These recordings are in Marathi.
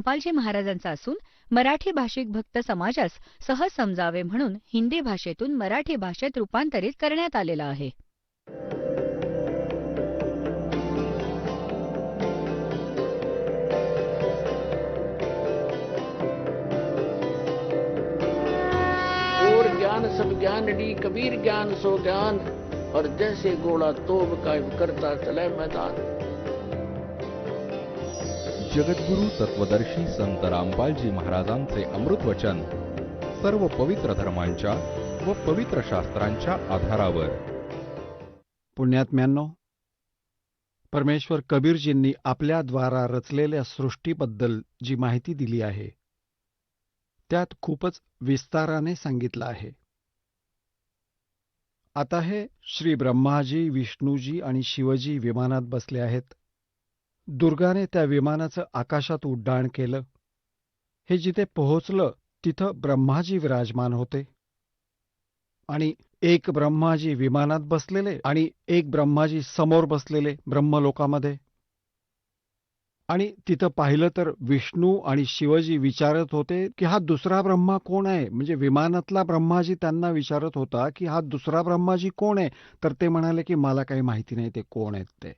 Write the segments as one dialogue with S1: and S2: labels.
S1: गोपालजी महाराजांचा असून मराठी भाषिक भक्त समाजास सहज समजावे म्हणून हिंदी भाषेतून मराठी भाषेत रूपांतरित करण्यात आलेला आहे.
S2: और ज्ञान सब ज्ञानडी कबीर ज्ञान सो ज्ञान और जैसे घोड़ा तोब का करता चले मैदान.
S3: जगद्गुरु तत्वदर्शी संत रामपालजी महाराजांचे अमृत वचन सर्व पवित्र धर्मांच्या व पवित्र शास्त्रांच्या आधारावर.
S4: पुण्यात्म्यांनो, परमेश्वर कबीरजींनी आपल्या द्वारा रचलेल्या सृष्टीबद्दल जी माहिती दिली आहे त्यात खूपच विस्ताराने सांगितलं आहे. आता हे श्री ब्रह्माजी, विष्णूजी आणि शिवजी विमानात बसले आहेत. दुर्गाने त्या विमानाचं आकाशात उड्डाण केलं. हे जिथे पोहोचलं तिथं ब्रह्माजी विराजमान होते आणि एक ब्रह्माजी विमानात बसलेले आणि एक ब्रह्माजी समोर बसलेले ब्रह्मलोकामध्ये. आणि तिथं पाहिलं तर विष्णू आणि शिवजी विचारत होते की हा दुसरा ब्रह्मा कोण आहे. म्हणजे विमानातला ब्रह्माजी त्यांना विचारत होता की हा दुसरा ब्रह्माजी कोण आहे. तर ते म्हणाले की मला काही माहिती नाही ते कोण आहेत ते.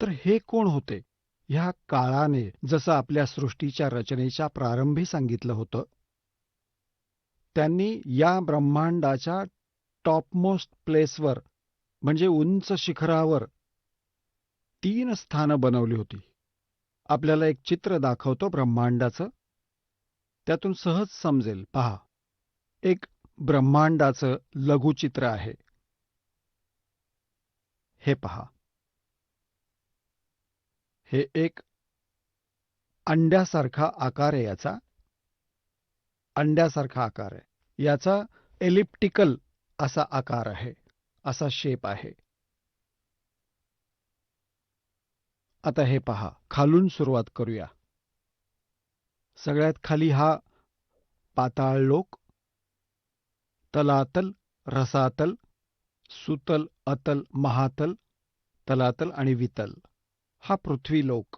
S4: तर हे कोण होते. ह्या काळाने जसं आपल्या सृष्टीच्या रचनेच्या प्रारंभी सांगितलं होतं, त्यांनी या ब्रह्मांडाच्या टॉपमोस्ट प्लेसवर म्हणजे उंच शिखरावर 3 स्थानं बनवली होती. आपल्याला एक चित्र दाखवतो ब्रह्मांडाचं, त्यातून सहज समजेल. पहा, एक ब्रह्मांडाचं लघुचित्र आहे. हे पहा, हे एक अंड्यासारखा आकार आहे. याचा अंड्यासारखा आकार आहे. याचा एलिप्टिकल असा आकार आहे, असा शेप आहे. आता हे पहा, खालून सुरुवात करूया. सगळ्यात खाली हा पाताळ लोक, तलातल, रसातल, सुतल, अतल, महातल, तलातल आणि वितल. हा पृथ्वी लोक.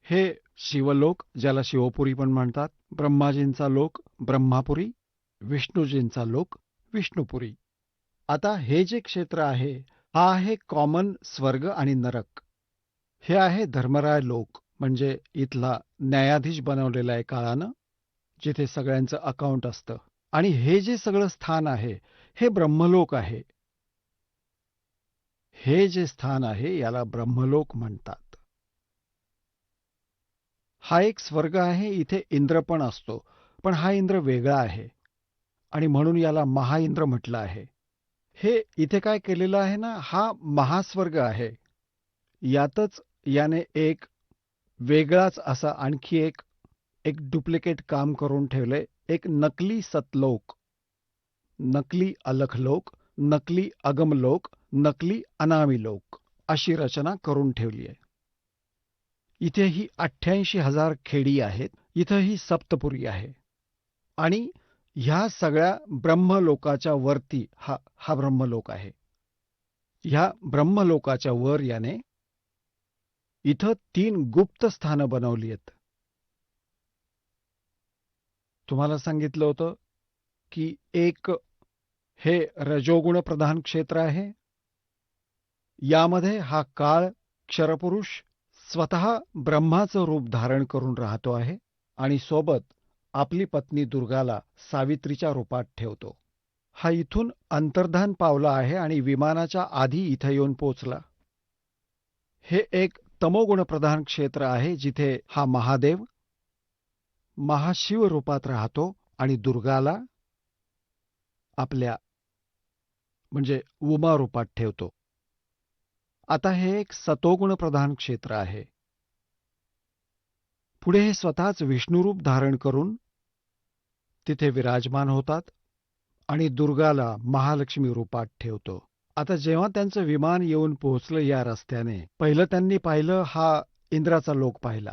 S4: हे शिवलोक, ज्याला शिवपुरी पण म्हणतात. ब्रह्माजींचा लोक ब्रह्मापुरी, विष्णूजींचा लोक विष्णुपुरी. आता हे जे क्षेत्र आहे, हा आहे कॉमन स्वर्ग आणि नरक. हे आहे धर्मराय लोक, म्हणजे इथला न्यायाधीश बनवलेला आहे काळानं, जिथे सगळ्यांचं अकाउंट असतं. आणि हे जे सगळं स्थान आहे हे ब्रह्मलोक आहे. हे जे स्थान आहे याला ब्रह्मलोक म्हणतात. हा एक स्वर्ग आहे. इथे इंद्र पण असतो, पण हा इंद्र वेगळा आहे आणि म्हणून याला महाइंद्र म्हटलं आहे. हे इथे काय केलेलं आहे ना, हा महास्वर्ग आहे. यातच याने एक वेगळाच असा आणखी एक डुप्लिकेट काम करून ठेवलंय. एक नकली सतलोक, नकली अलखलोक, नकली अगमलोक, नकली अनामी लोक अशी रचना करून ठेवली आहे. इथे ही 88,000 खेडी आहेत. इथं ही सप्तपुरी आहे. आणि ह्या सगळ्या ब्रह्मलोकाच्या वरती हा ब्रह्मलोक आहे. ह्या ब्रह्मलोकाच्या वर याने इथं 3 गुप्त स्थानं बनवली आहेत. तुम्हाला सांगितलं होतं की एक हे रजोगुण प्रधान क्षेत्र आहे. यामध्ये हा काळ क्षरपुरुष स्वतः ब्रह्माचं रूप धारण करून राहतो आहे आणि सोबत आपली पत्नी दुर्गाला सावित्रीच्या रूपात ठेवतो. हा इथून अंतर्धान पावला आहे आणि विमानाच्या आधी इथं येऊन पोचला. हे एक तमोगुण प्रधान क्षेत्र आहे, जिथे हा महादेव महाशिव रूपात राहतो आणि दुर्गाला आपल्या म्हणजे उमा रूपात ठेवतो. आता हे एक सतोगुण प्रधान क्षेत्र आहे. पुढे हे स्वतःच विष्णुरूप धारण करून तिथे विराजमान होतात आणि दुर्गाला महालक्ष्मी रूपात ठेवतो. आता जेव्हा त्यांचं विमान येऊन पोहोचलं या रस्त्याने, पहिलं त्यांनी पाहिलं हा इंद्राचा लोक पाहिला.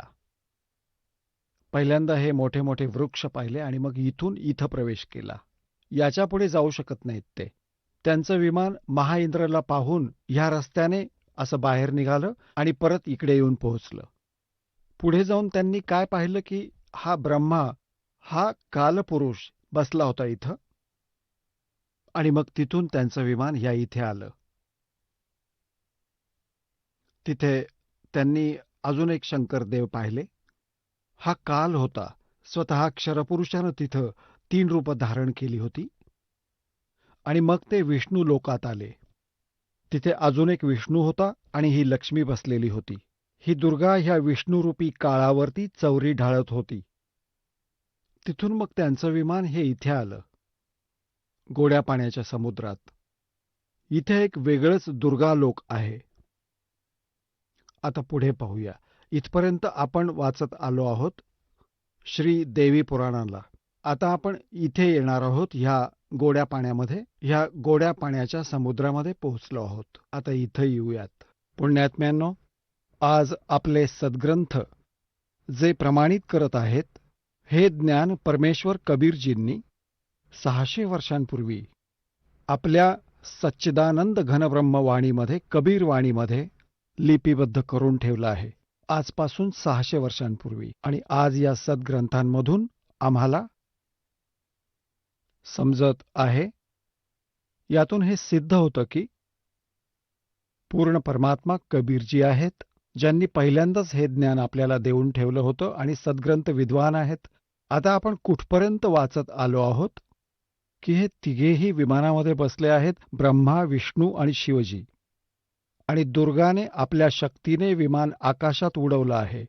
S4: पहिल्यांदा हे मोठे मोठे वृक्ष पाहिले आणि मग इथून इथं प्रवेश केला. याच्या पुढे जाऊ शकत नाहीत ते. त्यांचं विमान महाइंद्रला पाहून ह्या रस्त्याने असं बाहेर निघालं आणि परत इकडे येऊन पोहोचलं. पुढे जाऊन त्यांनी काय पाहिलं की हा ब्रह्मा, हा कालपुरुष बसला होता इथं. आणि मग तिथून त्यांचं विमान या इथे आलं. तिथे त्यांनी अजून एक शंकरदेव पाहिले. हा काल होता. स्वतः क्षरपुरुषानं तिथं 3 रूपं धारण केली होती. आणि मग ते विष्णू लोकात आले. तिथे अजून एक विष्णू होता आणि ही लक्ष्मी बसलेली होती. ही दुर्गा ह्या विष्णुरूपी काळावरती चौरी ढाळत होती. तिथून मग त्यांचं विमान हे इथे आलं, गोड्या पाण्याच्या समुद्रात. इथे एक वेगळंच दुर्गालोक आहे. आता पुढे पाहूया. इथपर्यंत आपण वाचत आलो आहोत श्री देवी पुराणाला. आता आपण इथे येणार आहोत ह्या गोड्या पाण्यामध्ये. ह्या गोड्या पाण्याच्या समुद्रामध्ये पोहोचलो आहोत. आता इथं येऊयात. पुण्यात्म्यांनो, आज आपले सद्ग्रंथ जे प्रमाणित करत आहेत, हे ज्ञान परमेश्वर कबीरजींनी 600 वर्षांपूर्वी आपल्या सच्चिदानंद घनब्रह्मवाणीमध्ये, कबीरवाणीमध्ये लिपिबद्ध करून ठेवलं आहे. आजपासून 600 वर्षांपूर्वी. आणि आज या सद्ग्रंथांमधून आम्हाला समजत आहे, यातून हे सिद्ध होतं की पूर्ण परमात्मा कबीरजी आहेत, ज्यांनी पहिल्यांदाच हे ज्ञान आपल्याला देऊन ठेवलं होतं आणि सद्ग्रंथ विद्वान आहेत. आता आपण कुठपर्यंत वाचत आलो आहोत की हे तिघेही विमानामध्ये बसले आहेत, ब्रह्मा, विष्णू आणि शिवजी. आणि दुर्गाने आपल्या शक्तीने विमान आकाशात उडवलं आहे.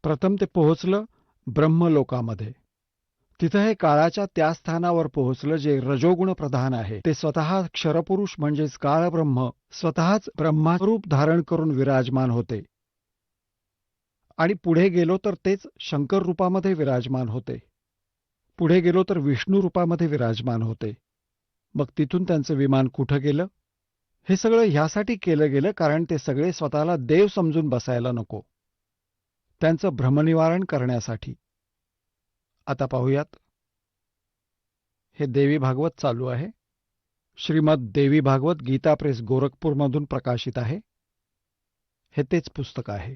S4: प्रथम ते पोहोचलं ब्रह्मलोकामध्ये. तिथं हे काळाच्या त्या स्थानावर पोहोचलं जे रजोगुण प्रधान आहे. ते स्वतः क्षरपुरुष म्हणजेच काळब्रह्म स्वतःच ब्रह्मरूप धारण करून विराजमान होते. आणि पुढे गेलो तर तेच शंकर रूपामध्ये विराजमान होते. पुढे गेलो तर विष्णू रूपामध्ये विराजमान होते. मग तिथून त्यांचं विमान कुठं गेलं? हे सगळं ह्यासाठी केलं गेलं कारण ते सगळे स्वतःला देव समजून बसायला नको, त्यांचं भ्रमनिवारण करण्यासाठी. आता पाहूयात. हे देवी भागवत चालू आहे. श्रीमद देवी भागवत गीता प्रेस गोरखपूरमधून प्रकाशित आहे. हे तेच पुस्तक आहे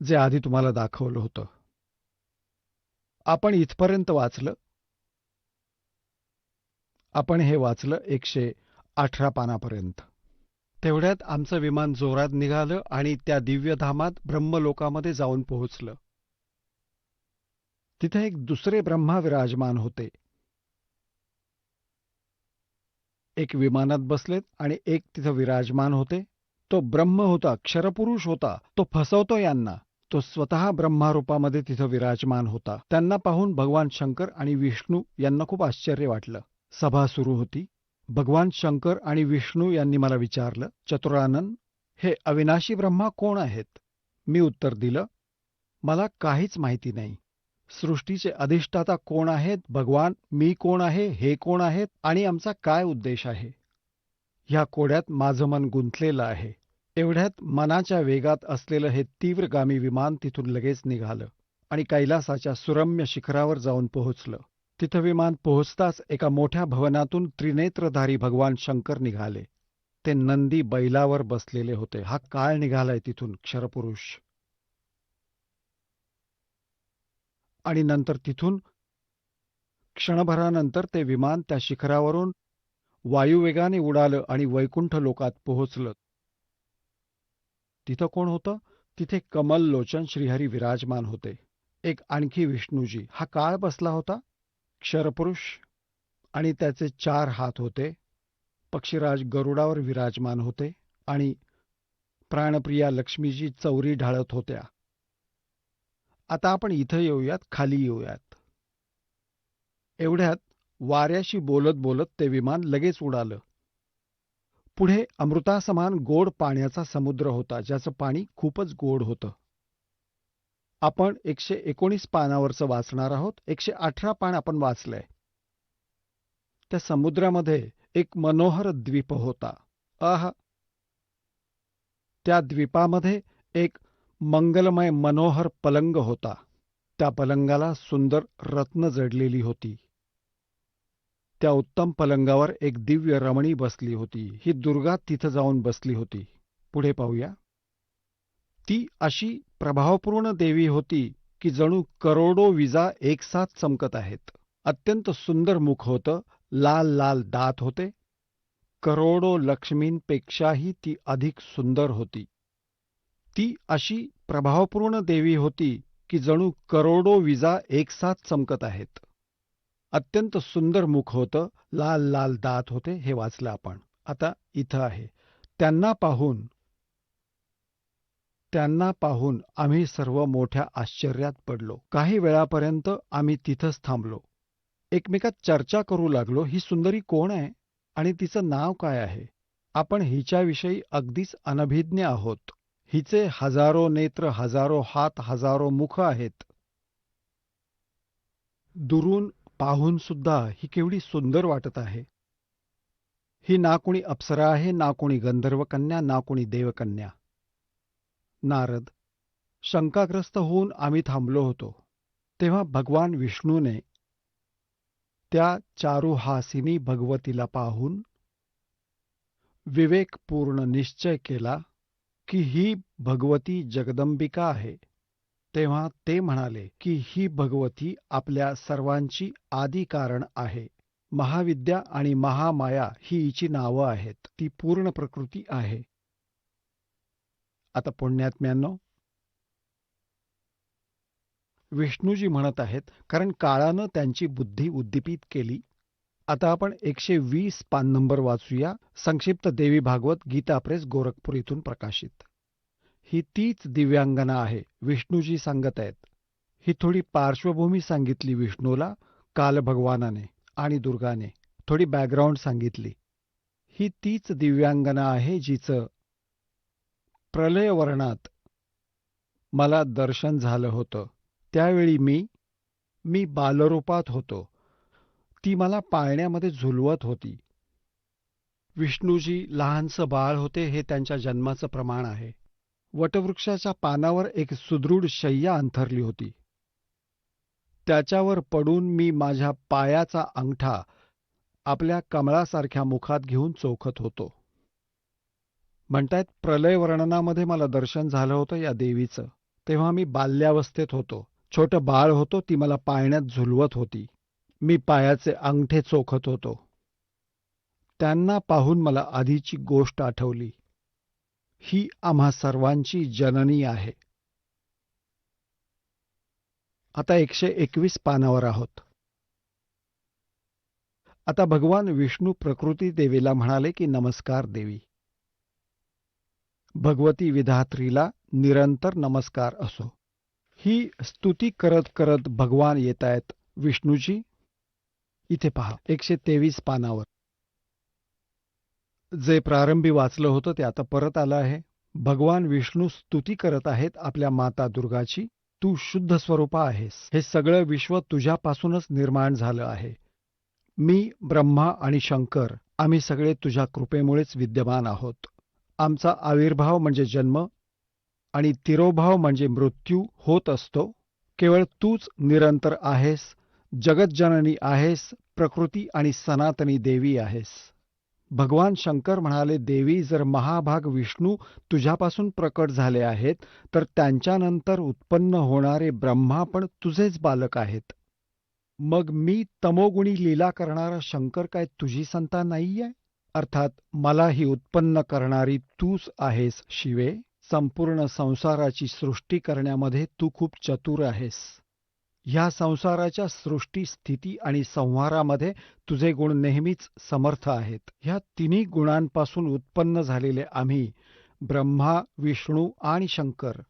S4: जे आधी तुम्हाला दाखवलं होतं. आपण इथपर्यंत वाचलं. आपण हे वाचलं 118 पानापर्यंत. तेवढ्यात आमचं विमान जोरात निघालं आणि त्या दिव्यधामात ब्रह्मलोकामध्ये जाऊन पोहोचलं. तिथे एक दुसरे ब्रह्मा विराजमान होते. एक विमानात बसलेत आणि एक तिथं विराजमान होते. तो ब्रह्म होता, क्षरपुरुष होता. तो फसवतो यांना. तो स्वतः ब्रह्मारूपामध्ये तिथं विराजमान होता. त्यांना पाहून भगवान शंकर आणि विष्णू यांना खूप आश्चर्य वाटलं. सभा सुरू होती. भगवान शंकर आणि विष्णू यांनी मला विचारलं, चतुरानन, हे अविनाशी ब्रह्मा कोण आहेत? मी उत्तर दिलं, मला काहीच माहिती नाही. सृष्टीचे अधिष्ठाता कोण आहेत? भगवान, मी कोण आहे? हे कोण आहेत? आणि आमचा काय उद्देश आहे? ह्या कोड्यात माझं मन गुंतलेलं आहे. एवढ्यात मनाच्या वेगात असलेलं हे तीव्रगामी विमान तिथून लगेच निघालं आणि कैलासाच्या सुरम्य शिखरावर जाऊन पोहोचलं. तिथं विमान पोहोचताच एका मोठ्या भवनातून त्रिनेत्रधारी भगवान शंकर निघाले. ते नंदी बैलावर बसलेले होते. हा काळ निघालाय तिथून, क्षरपुरुष. आणि नंतर तिथून क्षणभरानंतर ते विमान त्या शिखरावरून वायुवेगाने उडालं आणि वैकुंठ लोकात पोहोचलं. तिथं कोण होतं? तिथे कमललोचन श्रीहरी विराजमान होते. एक आणखी विष्णूजी. हा काळ बसला होता, क्षरपुरुष, आणि त्याचे 4 हात होते. पक्षीराज गरुडावर विराजमान होते आणि प्राणप्रिया लक्ष्मीजी चौरी ढाळत होत्या. आता आपण इथं येऊयात, खाली येऊयात. एवढ्यात वाऱ्याशी बोलत बोलत ते विमान लगेच उडालं. पुढे अमृतासमान गोड पाण्याचा समुद्र होता, ज्याचं पाणी खूपच गोड होतं. आपण 119 पानावरचं वाचणार आहोत. 118 पान आपण वाचलंय. त्या समुद्रामध्ये एक मनोहर द्वीप होता. त्या द्वीपामध्ये एक मंगलमय मनोहर पलंग होता. त्या पलंगाला सुंदर रत्न जडलेली होती. त्या उत्तम पलंगावर एक दिव्य रमणी बसली होती. ही दुर्गा तिथं जाऊन बसली होती. पुढे पाहूया. ती अशी प्रभावपूर्ण देवी होती की जणू करोडो विजा एकसाथ चमकत आहेत. अत्यंत सुंदर मुख होतं, लाल लाल दात होते. करोडो लक्ष्मींपेक्षाही ती अधिक सुंदर होती. ती अशी प्रभावपूर्ण देवी होती की जणू करोडो विजा एकसाथ चमकत आहेत. अत्यंत सुंदर मुख होतं, लाल लाल दात होते. हे वाचलं आपण. आता इथं आहे, त्यांना पाहून आम्ही सर्व मोठ्या आश्चर्यात पडलो. काही वेळापर्यंत आम्ही तिथंच थांबलो. एकमेकात चर्चा करू लागलो, ही सुंदरी कोण आहे आणि तिचं नाव काय आहे. आपण हिच्याविषयी अगदीच अनभिज्ञ आहोत. हिचे हजारो नेत्र, हजारो हात, हजारो मुख आहेत. दुरून पाहून सुद्धा ही केवढी सुंदर वाटत आहे. ही ना कोणी अप्सरा आहे, ना कोणी गंधर्वकन्या, ना कोणी देवकन्या. नारद, शंकाग्रस्त होऊन आम्ही थांबलो होतो. तेव्हा भगवान विष्णूने त्या चारुहासिनी भगवतीला पाहून विवेकपूर्ण निश्चय केला की ही भगवती जगदंबिका आहे. तेव्हा ते म्हणाले की ही भगवती आपल्या सर्वांची आदी कारण आहे. महाविद्या आणि महामाया ही हिची नावं आहेत. ती पूर्ण प्रकृती आहे. आता पुण्यात्म्यांनो, विष्णूजी म्हणत आहेत कारण काळानं त्यांची बुद्धी उद्दीपित केली. आता आपण 120 पान नंबर वाचूया. संक्षिप्त देवी भागवत गीता प्रेस, गोरखपूर इथून प्रकाशित. ही तीच दिव्यांगना आहे, विष्णूजी सांगत आहेत. ही थोडी पार्श्वभूमी सांगितली विष्णूला काल भगवानाने आणि दुर्गाने. थोडी बॅकग्राऊंड सांगितली. ही तीच दिव्यांगना आहे जिचं प्रलयवर्णात मला दर्शन झालं होतं. त्यावेळी मी बालरूपात होतो. ती मला पाळण्यामध्ये झुलवत होती. विष्णूजी लहानसं बाळ होते, हे त्यांच्या जन्माचं प्रमाण आहे. वटवृक्षाच्या पानावर एक सुदृढ शय्या अंथरली होती. त्याच्यावर पडून मी माझ्या पायाचा अंगठा आपल्या कमळासारख्या मुखात घेऊन चोखत होतो. म्हणतायत प्रलय वर्णनामध्ये मला दर्शन झालं होतं या देवीचं. तेव्हा मी बाल्यावस्थेत होतो. छोटं बाळ होतो. ती मला पाळण्यात झुलवत होती. मी पायाचे अंगठे चोखत होतो. त्यांना पाहून मला आधीची गोष्ट आठवली. ही आम्हा सर्वांची जननी आहे. आता 121 पानावर आहोत. आता भगवान विष्णू प्रकृती देवीला म्हणाले की नमस्कार देवी. भगवती विधात्रीला निरंतर नमस्कार असो. ही स्तुती करत करत भगवान येत आहेत. विष्णूजी इथे पहा 123 पानावर. जे प्रारंभी वाचलं होतं ते आता परत आलं आहे. भगवान विष्णू स्तुती करत आहेत आपल्या माता दुर्गाची. तू शुद्ध स्वरूपा आहेस. हे सगळं विश्व तुझ्यापासूनच निर्माण झालं आहे. मी, ब्रह्मा आणि शंकर आम्ही सगळे तुझ्या कृपेमुळेच विद्यमान आहोत. आमचा आविर्भाव म्हणजे जन्म आणि तिरोभाव म्हणजे मृत्यू होत असतो. केवळ तूच निरंतर आहेस, जगज्जननी आहेस, प्रकृती आणि सनातनी देवी आहेस. भगवान शंकर म्हणाले, देवी, जर महाभाग विष्णू तुझ्यापासून प्रकट झाले आहेत, तर त्यांच्यानंतर उत्पन्न होणारे ब्रह्मा पण तुझेच बालक आहेत. मग मी तमोगुणी लीला करणारा शंकर काय तुझी संतान नाहीये? अर्थात मला ही उत्पन्न करणारी तूच आहेस शिवे. संपूर्ण संसाराची सृष्टी करण्यामध्ये तू खूप चतुर आहेस. ह्या संसाराच्या सृष्टी, स्थिती आणि संहारामध्ये तुझे गुण नेहमीच समर्थ आहेत. ह्या तिन्ही गुणांपासून उत्पन्न झालेले आम्ही ब्रह्मा, विष्णू आणि शंकर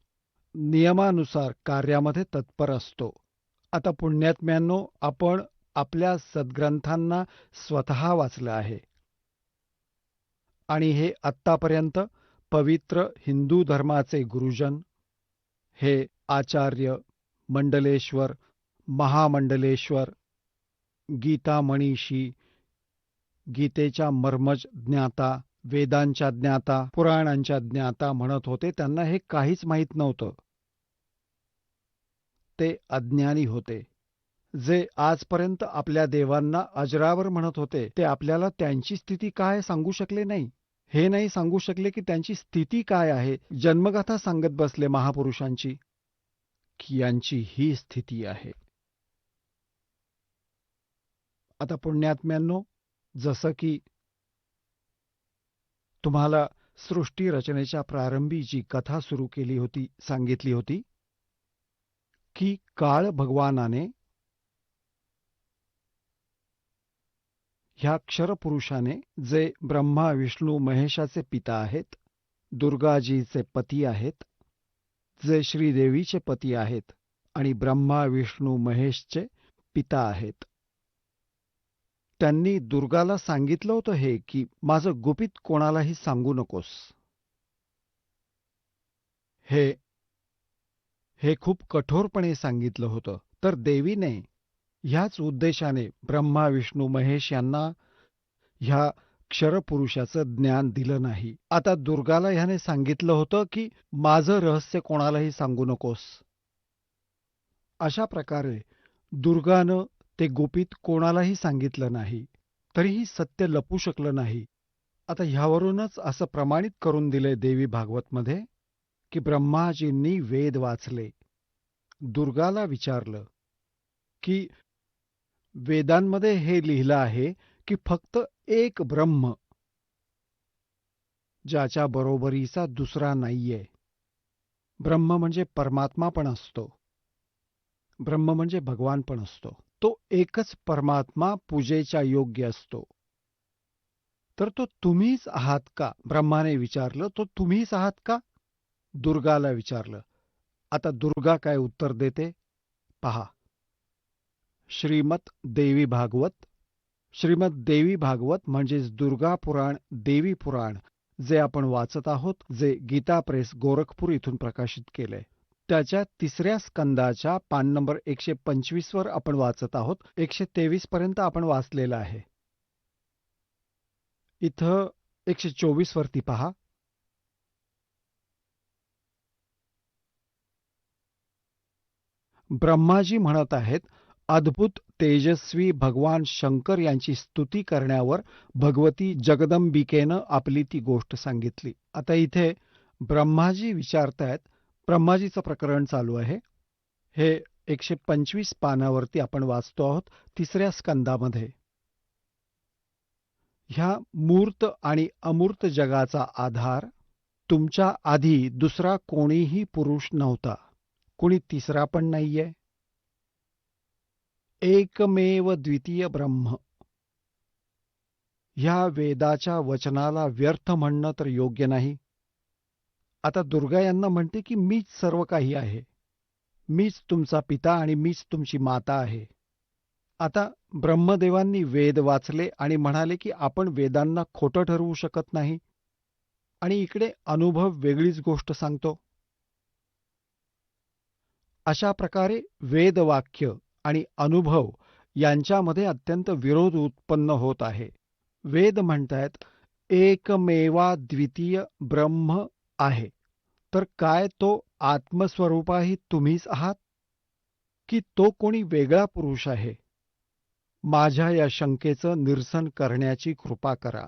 S4: नियमानुसार कार्यामध्ये तत्पर असतो. आता पुण्यात्म्यांनो, आपण आपल्या सद्ग्रंथांना स्वतः वाचलं आहे आणि हे आत्तापर्यंत पवित्र हिंदू धर्माचे गुरुजन, हे आचार्य, मंडलेश्वर, महामंडलेश्वर, गीता मनीषी, गीतेच्या मर्मज ज्ञाता, वेदांच्या ज्ञाता, पुराणांच्या ज्ञाता म्हणत होते. त्यांना हे काहीच माहीत नव्हतं. ते अज्ञानी होते. जे आजपर्यंत आपल्या देवांना अजरावर म्हणत होते, ते आपल्याला त्यांची स्थिती काय सांगू शकले नाही. हे नाही सांगू शकले की त्यांची स्थिती काय आहे. जन्मगाथा सांगत बसले महापुरुषांची की यांची ही स्थिती आहे. आता पुण्यात्म्यांनो, जसं की तुम्हाला सृष्टी रचनेच्या प्रारंभी जी कथा सुरू केली होती, सांगितली होती की काळ भगवानाने ह्या क्षरपुरुषाने, जे ब्रह्मा विष्णू महेशाचे पिता आहेत, दुर्गाजीचे पती आहेत, जे श्रीदेवीचे पती आहेत आणि ब्रह्मा विष्णू महेशचे पिता आहेत, त्यांनी दुर्गाला सांगितलं होतं हे की माझं गुपित कोणालाही सांगू नकोस. हे हे खूप कठोरपणे सांगितलं होतं. तर देवीने ह्याच उद्देशाने ब्रह्मा विष्णू महेश यांना ह्या क्षरपुरुषाचं ज्ञान दिलं नाही. आता दुर्गाला ह्याने सांगितलं होतं की माझं रहस्य कोणालाही सांगू नकोस. अशा प्रकारे दुर्गानं ते गुपित कोणालाही सांगितलं नाही, तरीही सत्य लपू शकलं नाही. आता ह्यावरूनच असं प्रमाणित करून दिले देवी भागवतमध्ये की ब्रह्माजींनी वेद वाचले. दुर्गाला विचारलं की वेदांमध्ये हे लिहिलं आहे की फक्त एक ब्रह्म, ज्याच्या बरोबरीचा दुसरा नाहीये. ब्रह्म म्हणजे परमात्मा पण असतो, ब्रह्म म्हणजे भगवान पण असतो. तो एकच परमात्मा पूजेच्या योग्य असतो. तर तो तुम्हीच आहात का? ब्रह्माने विचारलं. तो तुम्हीच आहात का? दुर्गाला विचारलं. आता दुर्गा काय उत्तर देते पहा. श्रीमद देवी भागवत म्हणजेच दुर्गा पुराण, देवी पुराण, जे आपण वाचत आहोत, जे गीता प्रेस गोरखपूर इथून प्रकाशित केले, त्याच्या 3ऱ्या स्कंदाच्या पान नंबर 125 वर आपण वाचत आहोत. 123 पर्यंत आपण वाचलेलं आहे. इथं 124 वरती पहा. ब्रह्माजी म्हणत आहेत, अद्भुत तेजस्वी भगवान शंकर यांची स्तुती करण्यावर भगवती जगदंबिकेनं आपली ती गोष्ट सांगितली. आता इथे ब्रह्माजी विचारतायत, ब्रह्माजीचं प्रकरण चालू आहे. हे 125 पानावरती आपण वाचतो आहोत 3ऱ्या स्कंदामध्ये. ह्या मूर्त आणि अमूर्त जगाचा आधार तुमच्या आधी दुसरा कोणीही पुरुष नव्हता, कोणी तिसरा पण नाहीये. एकमेव द्वितीय ब्रह्म. ह्या वेदाच्या वचनाला व्यर्थ म्हणणं तर योग्य नाही. आता दुर्गा यांना म्हणते की मीच सर्व काही आहे, मीच तुमचा पिता आणि मीच तुमची माता आहे. आता ब्रह्मदेवांनी वेद वाचले आणि म्हणाले की आपण वेदांना खोटं ठरवू शकत नाही, आणि इकडे अनुभव वेगळीच गोष्ट सांगतो. अशा प्रकारे वेदवाक्य आणि अनुभव यांच्यामध्ये अत्यंत विरोध उत्पन्न होत आहे. वेद म्हणतायत एकमेवा द्वितीय ब्रह्म आहे, तर काय तो आत्मस्वरूपाही तुम्हीच आहात की तो कोणी वेगळा पुरुष आहे? माझ्या या शंकेचं निरसन करण्याची कृपा करा.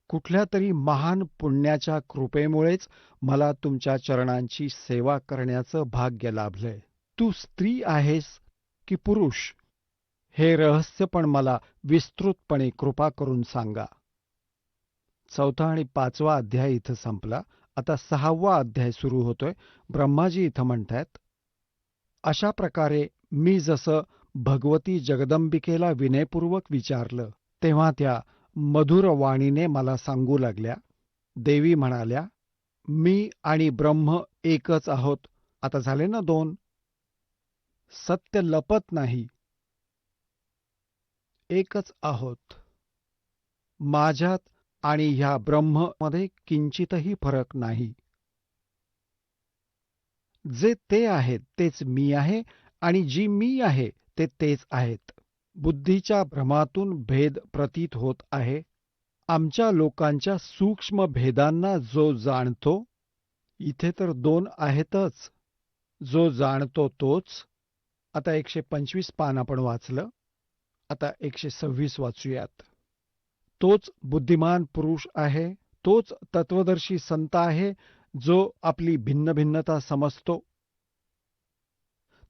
S4: कुठल्या तरी महान पुण्याच्या कृपेमुळेच मला तुमच्या चरणांची सेवा करण्याचं भाग्य लाभलंय. तू स्त्री आहेस की पुरुष, हे रहस्य पण मला विस्तृतपणे कृपा करून सांगा. 4था आणि 5वा अध्याय इथं संपला. आता 6वा अध्याय सुरू होतोय. ब्रह्माजी इथं म्हणतायत, अशा प्रकारे मी जसं भगवती जगदंबिकेला विनयपूर्वक विचारलं, तेव्हा त्या मधुर वाणीने मला सांगू लागल्या. देवी म्हणाल्या, मी आणि ब्रह्म एकच आहोत. आता झाले ना 2. सत्य लपत नाही, एकच आहोत. माझ्यात आणि ह्या ब्रह्ममध्ये किंचितही फरक नाही. जे ते आहेत तेच मी आहे, आणि जी मी आहे ते तेच आहेत. बुद्धीच्या भ्रमातून भेद प्रतीत होत आहे. आमच्या लोकांच्या सूक्ष्म भेदांना जो जाणतो, इथे तर 2 आहेतच, जो जाणतो तोच. आता 125 पान आपण वाचलं. आता 126 वाचूयात. तोच बुद्धिमान पुरुष आहे, तोच तत्वदर्शी संत आहे जो आपली भिन्न भिन्नता समजतो.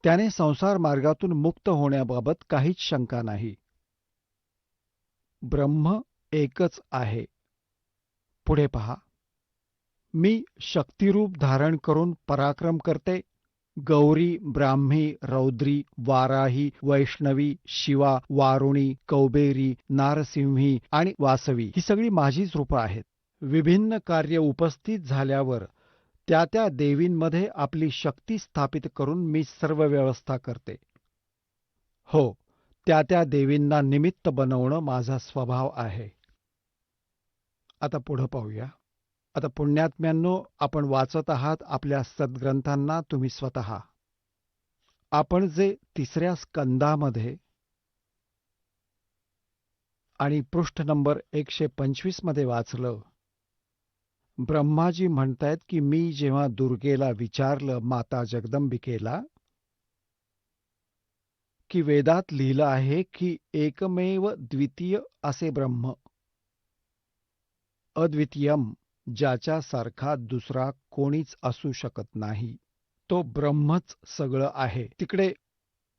S4: त्याने संसार मार्गातून मुक्त होण्याबाबत काहीच शंका नाही. ब्रह्म एकच आहे. पुढे पहा. मी शक्तिरूप धारण करून पराक्रम करते. गौरी, ब्राह्मी, रौद्री, वाराही, वैष्णवी, शिवा, वारुणी, कौबेरी, नारसिंही आणि वासवी ही सगळी माझीच रूपं आहेत. विभिन्न कार्य उपस्थित झाल्यावर त्या त्या देवींमध्ये आपली शक्ती स्थापित करून मी सर्व व्यवस्था करते. हो, त्या त्या देवींना निमित्त बनवणं माझा स्वभाव आहे. आता पुढं पाहूया. आता पुण्यात्म्यांनो, आपण वाचत आहात आपल्या सद्ग्रंथांना तुम्ही स्वतः. आपण जे 3ऱ्या स्कंदामध्ये आणि पृष्ठ नंबर 125 मध्ये वाचलं, ब्रह्माजी म्हणतायत की मी जेव्हा दुर्गेला विचारलं, माता जगदंबिकेला, की वेदात लिहिलं आहे की एकमेव द्वितीय असे ब्रह्म, अद्वितीयम, ज्याच्यासारखा दुसरा कोणीच असू शकत नाही, तो ब्रह्मच सगळं आहे. तिकडे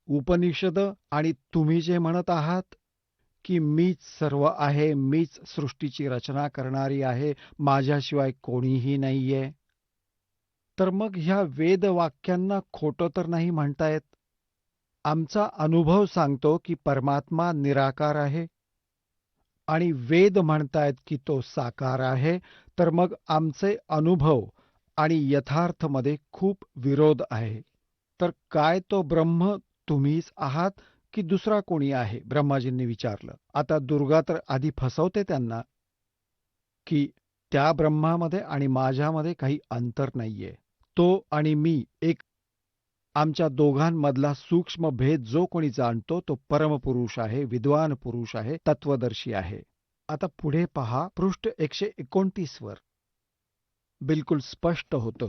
S4: उपनिषद आणि तुम्ही जे म्हणत आहात की मीच सर्व आहे, मीच सृष्टीची रचना करणारी आहे, माझ्याशिवाय कोणीही नाहीये, तर मग ह्या वेदवाक्यांना खोटं तर नाही म्हणतायत. आमचा अनुभव सांगतो की परमात्मा निराकार आहे आणि वेद म्हणतायत की तो साकार आहे, तर मग आमचे अनुभव आणि यथार्थमध्ये खूप विरोध आहे. तर काय तो ब्रह्म तुम्हीच आहात की दुसरा कोणी आहे? ब्रह्माजींनी विचारलं. आता दुर्गा तर आधी फसवते त्यांना की त्या ब्रह्मामध्ये आणि माझ्यामध्ये काही अंतर नाहीये. तो आणि मी एक. आमच्या दोघांमधला सूक्ष्म भेद जो कोणी जाणतो तो परमपुरुष आहे, विद्वान पुरुष आहे, तत्वदर्शी आहे. आता पुढे पहा, पृष्ठ 129 वर बिलकुल स्पष्ट होतं.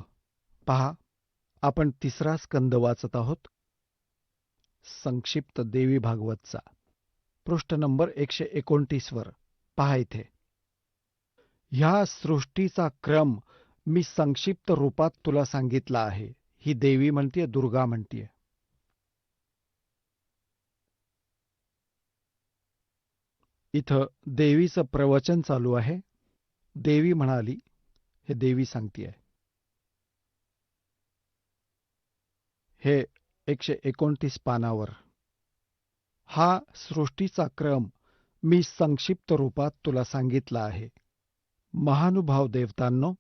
S4: पहा, आपण 3रा स्कंद वाचत आहोत, संक्षिप्त देवी भागवतचा. पृष्ठ नंबर 129 वर पहा. इथे ह्या सृष्टीचा क्रम मी संक्षिप्त रूपात तुला सांगितला आहे. ही देवी म्हणतीये, दुर्गा म्हणतीये. इथं देवीचं प्रवचन चालू आहे. देवी म्हणाली, हे देवी सांगतीये. हे 129 पानावर. हा सृष्टीचा क्रम मी संक्षिप्त रूपात तुला सांगितला आहे. महानुभाव देवतांनो,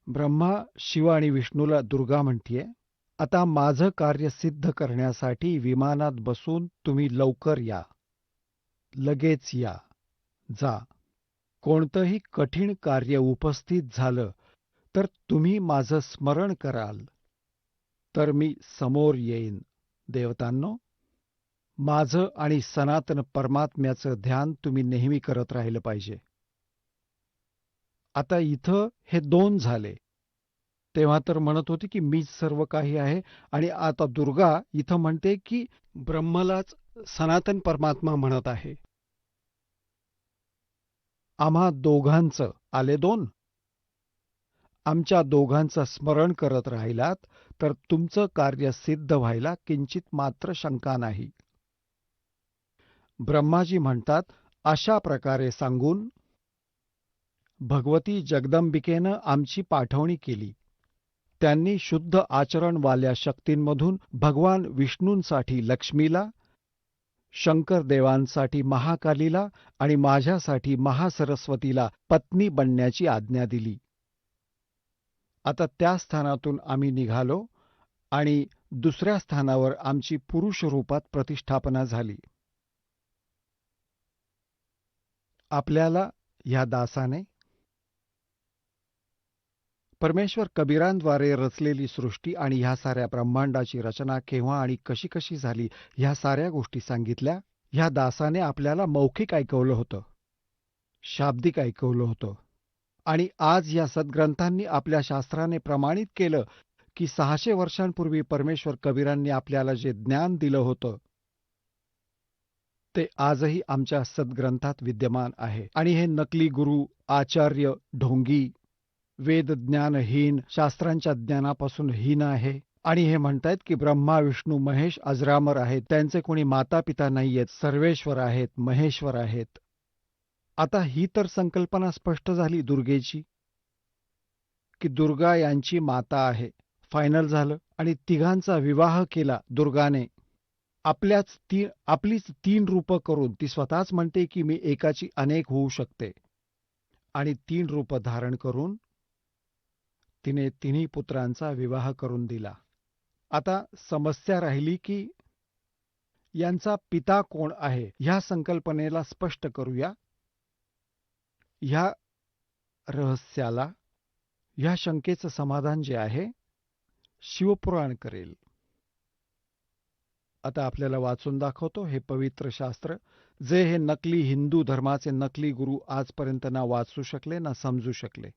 S4: ब्रह्मा, शिव आणि विष्णूला दुर्गा म्हणतीये, आता माझं कार्य सिद्ध करण्यासाठी विमानात बसून तुम्ही लवकर या, लगेच या, जा. कोणतंही कठीण कार्य उपस्थित झालं तर तुम्ही माझं स्मरण कराल तर मी समोर येईन. देवतांनो, माझं आणि सनातन परमात्म्याचं ध्यान तुम्ही नेहमी करत राहिलं पाहिजे. आता इथं हे 2 झाले. तेव्हा तर म्हणत होती की मीच सर्व काही आहे, आणि आता दुर्गा इथं म्हणते की ब्रह्मलाच सनातन परमात्मा म्हणत आहे. आम्हा दोघांचं आले 2. आमच्या दोघांचं स्मरण करत राहिलात तर तुमचं कार्य सिद्ध व्हायला किंचित मात्र शंका नाही. ब्रह्माजी म्हणतात, अशा प्रकारे सांगून भगवती जगदंबिकेनं आमची पाठवणी केली. त्यांनी शुद्ध आचरणवाल्या शक्तींमधून भगवान विष्णूंसाठी लक्ष्मीला, शंकर देवांसाठी महाकालीला आणि माझ्यासाठी महासरस्वतीला पत्नी बनण्याची आज्ञा दिली. आता त्या स्थानातून आम्ही निघालो आणि दुसऱ्या स्थानावर आमची पुरुष रूपात प्रतिष्ठापना झाली. आपल्याला ह्या दासाने परमेश्वर कबीरांद्वारे रचलेली सृष्टी आणि ह्या साऱ्या ब्रह्मांडाची रचना केव्हा आणि कशी कशी झाली ह्या साऱ्या गोष्टी सांगितल्या. ह्या दासाने आपल्याला मौखिक ऐकवलं होतं, शाब्दिक ऐकवलं होतं, आणि आज या सद्ग्रंथांनी आपल्या शास्त्राने प्रमाणित केलं की 600 वर्षांपूर्वी परमेश्वर कबीरांनी आपल्याला जे ज्ञान दिलं होतं ते आजही आमच्या सद्ग्रंथात विद्यमान आहे. आणि हे नकली गुरु, आचार्य, ढोंगी, वेद ज्ञानहीन, शास्त्रांच्या ज्ञानापासून हीन आहे. आणि हे म्हणतायत की ब्रह्मा, विष्णू, महेश अजरामर आहेत, त्यांचे कोणी माता पिता नाहीयेत, सर्वेश्वर आहेत, महेश्वर आहेत. आता ही तर संकल्पना स्पष्ट झाली दुर्गेची, की दुर्गा यांची माता आहे. फायनल झालं. आणि तिघांचा विवाह केला दुर्गाने. आपलीच 3 रूपं करून ती स्वतःच म्हणते की मी एकाची अनेक होऊ शकते. आणि 3 रूपं धारण करून तिने तिन्ही पुत्रांचा विवाह करून दिला. आता समस्या राहिली की यांचा पिता कोण आहे. ह्या संकल्पनेला स्पष्ट करूया. ह्या रहस्याला, ह्या शंकेचं समाधान जे आहे शिवपुराण करेल. आता आपल्याला वाचून दाखवतो हे पवित्र शास्त्र, जे हे नकली हिंदू धर्माचे नकली गुरु आजपर्यंत ना वाचू शकले ना समजू शकले.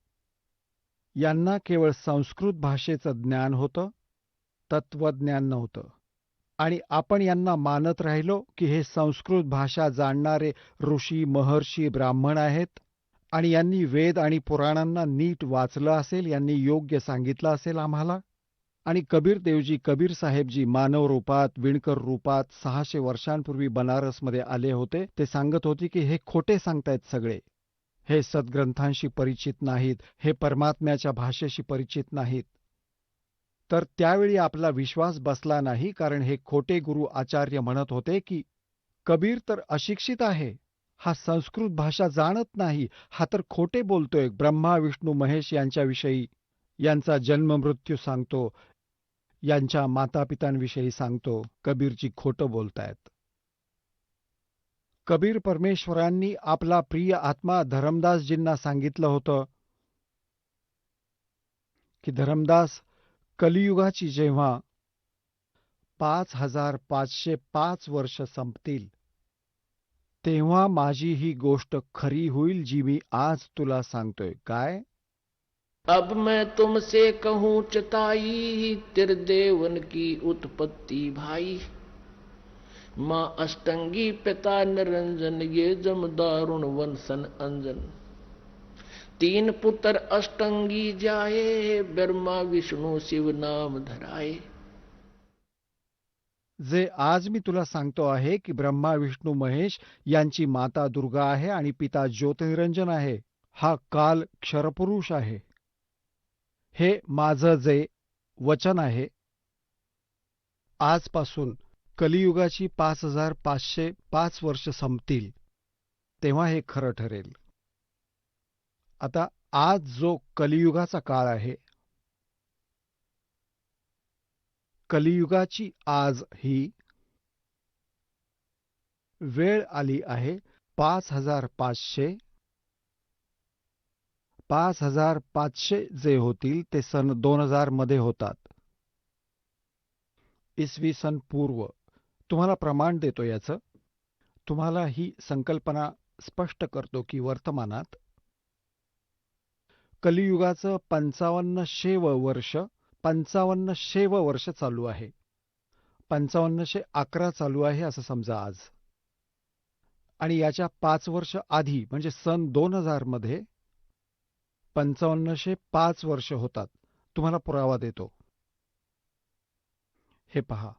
S4: यांना केवळ संस्कृत भाषेचं ज्ञान होतं, तत्वज्ञान नव्हतं. आणि आपण यांना मानत राहिलो की हे संस्कृत भाषा जाणणारे ऋषी, महर्षी, ब्राह्मण आहेत आणि यांनी वेद आणि पुराणांना नीट वाचलं असेल, यांनी योग्य सांगितलं असेल आम्हाला. आणि कबीर देवजी, कबीर साहेबजी मानव रूपात, विणकर रूपात 600 वर्षांपूर्वी बनारसमध्ये आले होते. ते सांगत होते की हे खोटे सांगतायत सगळे, हे सद्ग्रंथांशी परिचित नाहीत, हे परमात्म्याच्या भाषेशी परिचित नाहीत. तर त्यावेळी आपला विश्वास बसला नाही, कारण हे खोटे गुरु आचार्य म्हणत होते की कबीर तर अशिक्षित आहे, हा संस्कृत भाषा जाणत नाही, हा तर खोटे बोलतोय. ब्रह्मा, विष्णू, महेश यांच्याविषयी, यांचा जन्म मृत्यू सांगतो, यांच्या मातापितांविषयी सांगतो. कबीरजी खोटं बोलतायत. कबीर परमेश्वरांनी आपला प्रिय आत्मा धरमदासजींना सांगितलं होतं की धरमदास, कलियुगाची जेव्हा 5505 वर्ष संपतील, तेव्हा माझी ही गोष्ट खरी होईल जी मी आज तुला सांगतोय. काय?
S2: अब मैं तुमसे कहूँ चताई, त्रिदेवन की उत्पत्ति भाई। माँ अष्टंगी पिता निरंजन, ये जम दारुण वंशन अंजन। 3 पुत्र अष्टंगी जाए, ब्रह्मा विष्णु शिव नाम धराए।
S4: जे आज मी तुला सांगतो आहे की ब्रह्मा, विष्णू, महेश यांची माता दुर्गा आहे आणि पिता ज्योतिनिरंजन आहे. हा काल क्षरपुरुष आहे. हे माझं जे वचन आहे, आजपासून कलियुगाची 5505 वर्ष संपतील तेव्हा हे खरं ठरेल. आता आज जो कलियुगाचा काळ आहे, कलियुगाची आज ही वेळ आली आहे. 5500 जे होतील ते सन 2000 मध्ये होतात. इसवी सन पूर्व. तुम्हाला प्रमाण देतो याचं. तुम्हाला ही संकल्पना स्पष्ट करतो की वर्तमानात कलियुगाचं 5500 वर्ष चालू आहे. 5511 चालू आहे असं समजा आज. आणि याच्या 5 वर्ष आधी म्हणजे सन 2000 मध्ये 5505 वर्ष होतात. तुम्हाला पुरावा देतो. हे पहा,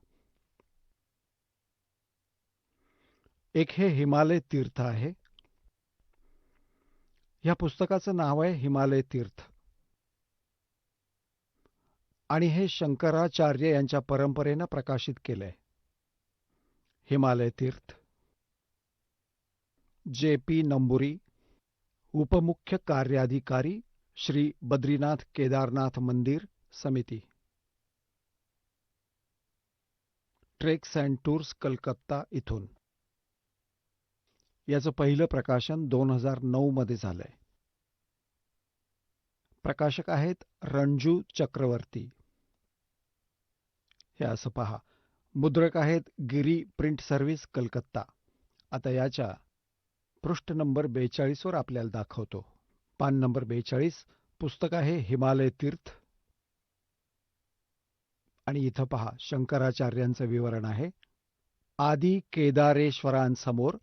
S4: एक हे हिमालय तीर्थ आहे. या पुस्तकाचं नाव आहे हिमालय तीर्थ. आणि हे शंकराचार्य यांच्या परंपरेनं प्रकाशित केलंय. हिमालय तीर्थ. J.P. नंबुरी, उपमुख्य कार्याधिकारी, श्री बद्रीनाथ केदारनाथ मंदिर समिती, ट्रेक्स अँड टूर्स कलकत्ता इथून. याचं पहिलं प्रकाशन 2009 मध्ये झालंय. प्रकाशक आहेत रणजू चक्रवर्ती. हे असं पहा. मुद्रक आहेत गिरी प्रिंट सर्व्हिस कलकत्ता. आता याच्या पृष्ठ नंबर 42 वर आपल्याला दाखवतो. पान नंबर 42. पुस्तक आहे हिमालय तीर्थ. आणि इथं पहा शंकराचार्यांचं विवरण आहे. आदी केदारेश्वरांसमोर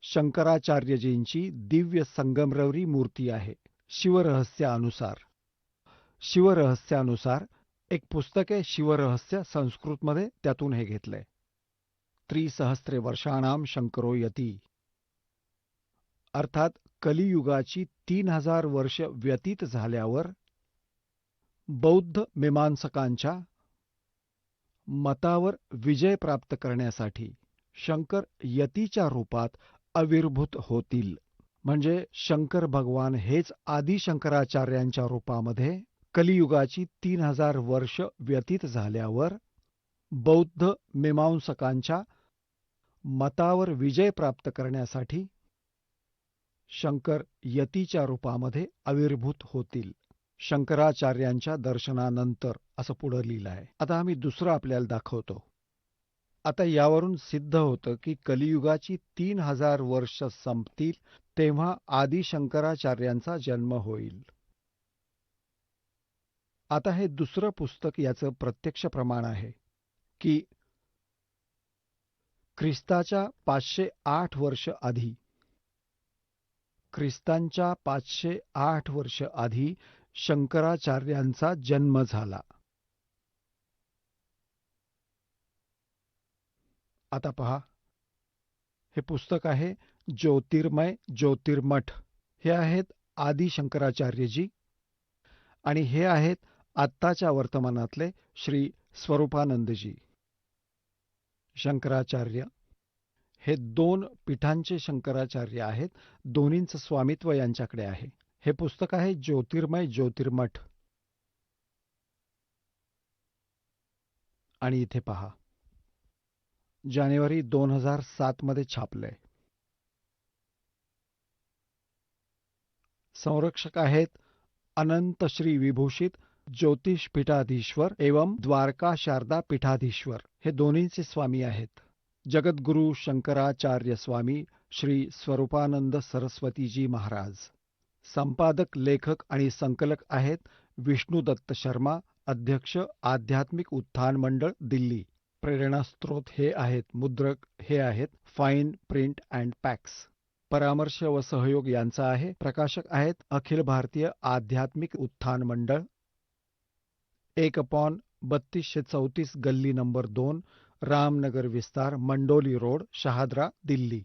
S4: शंकराचार्यजींची दिव्य संगमरवरी मूर्ती आहे. शिवरहस्यानुसार एक पुस्तक आहे शिवरहस्य, संस्कृतमध्ये, त्यातून हे घेतलंय. त्रिसहस्रे वर्षाणाम शंकरो यती, अर्थात कलियुगाची 3000 वर्ष व्यतीत झाल्यावर बौद्ध मीमांसकांच्या मतावर विजय प्राप्त करण्यासाठी शंकर यतीच्या रूपात आविर्भूत होतील. म्हणजे शंकर भगवान हेच आदी शंकराचार्यांच्या रूपामध्ये कलियुगाची 3000 वर्ष व्यतीत झाल्यावर बौद्ध मीमांसकांच्या मतावर विजय प्राप्त करण्यासाठी शंकर यतीच्या रूपामध्ये आविर्भूत होतील शंकराचार्यांच्या दर्शनानंतर, असं पुढं लिहिलं आहे. आता आम्ही दुसरं आपल्याला दाखवतो. आता यावरून सिद्ध होतं की कलियुगाची 3000 वर्ष संपतील तेव्हा आदी शंकराचार्यांचा जन्म होईल. आता हे दुसरं पुस्तक याचं प्रत्यक्ष प्रमाण आहे की ख्रिस्ताच्या 508 वर्ष आधी शंकराचार्यांचा जन्म झाला. आता पहा, हे पुस्तक आहे ज्योतिर्मय ज्योतिर्मठ. हे आहेत आदी शंकराचार्यजी आणि हे आहेत आत्ताच्या वर्तमानातले श्री स्वरूपानंदजी. शंकराचार्य हे 2 पीठांचे शंकराचार्य आहेत. दोन्हींचं स्वामित्व यांच्याकडे आहे. हे पुस्तक आहे ज्योतिर्मय ज्योतिर्मठ. आणि इथे पहा, जानेवारी 2007 मध्ये छापलंय. संरक्षक आहेत अनंत श्री विभूषित ज्योतिष पीठाधीश्वर एवं द्वारका शारदा पीठाधीश्वर. हे दोन्हींचे स्वामी आहेत. जगद्गुरु शंकराचार्य स्वामी श्री स्वरूपानंद सरस्वतीजी महाराज. संपादक, लेखक आणि संकलक आहेत विष्णुदत्त शर्मा, अध्यक्ष आध्यात्मिक उत्थान मंडळ, दिल्ली. प्रेरणास्त्रोत हे आहेत, मुद्रक हे आहेत फाईन प्रिंट अँड पॅक्स. परामर्श व सहयोग यांचा आहे. प्रकाशक आहेत अखिल भारतीय आध्यात्मिक उत्थान मंडळ, 1/3234 गल्ली नंबर 2, रामनगर विस्तार, मंडोली रोड, शहादरा, दिल्ली.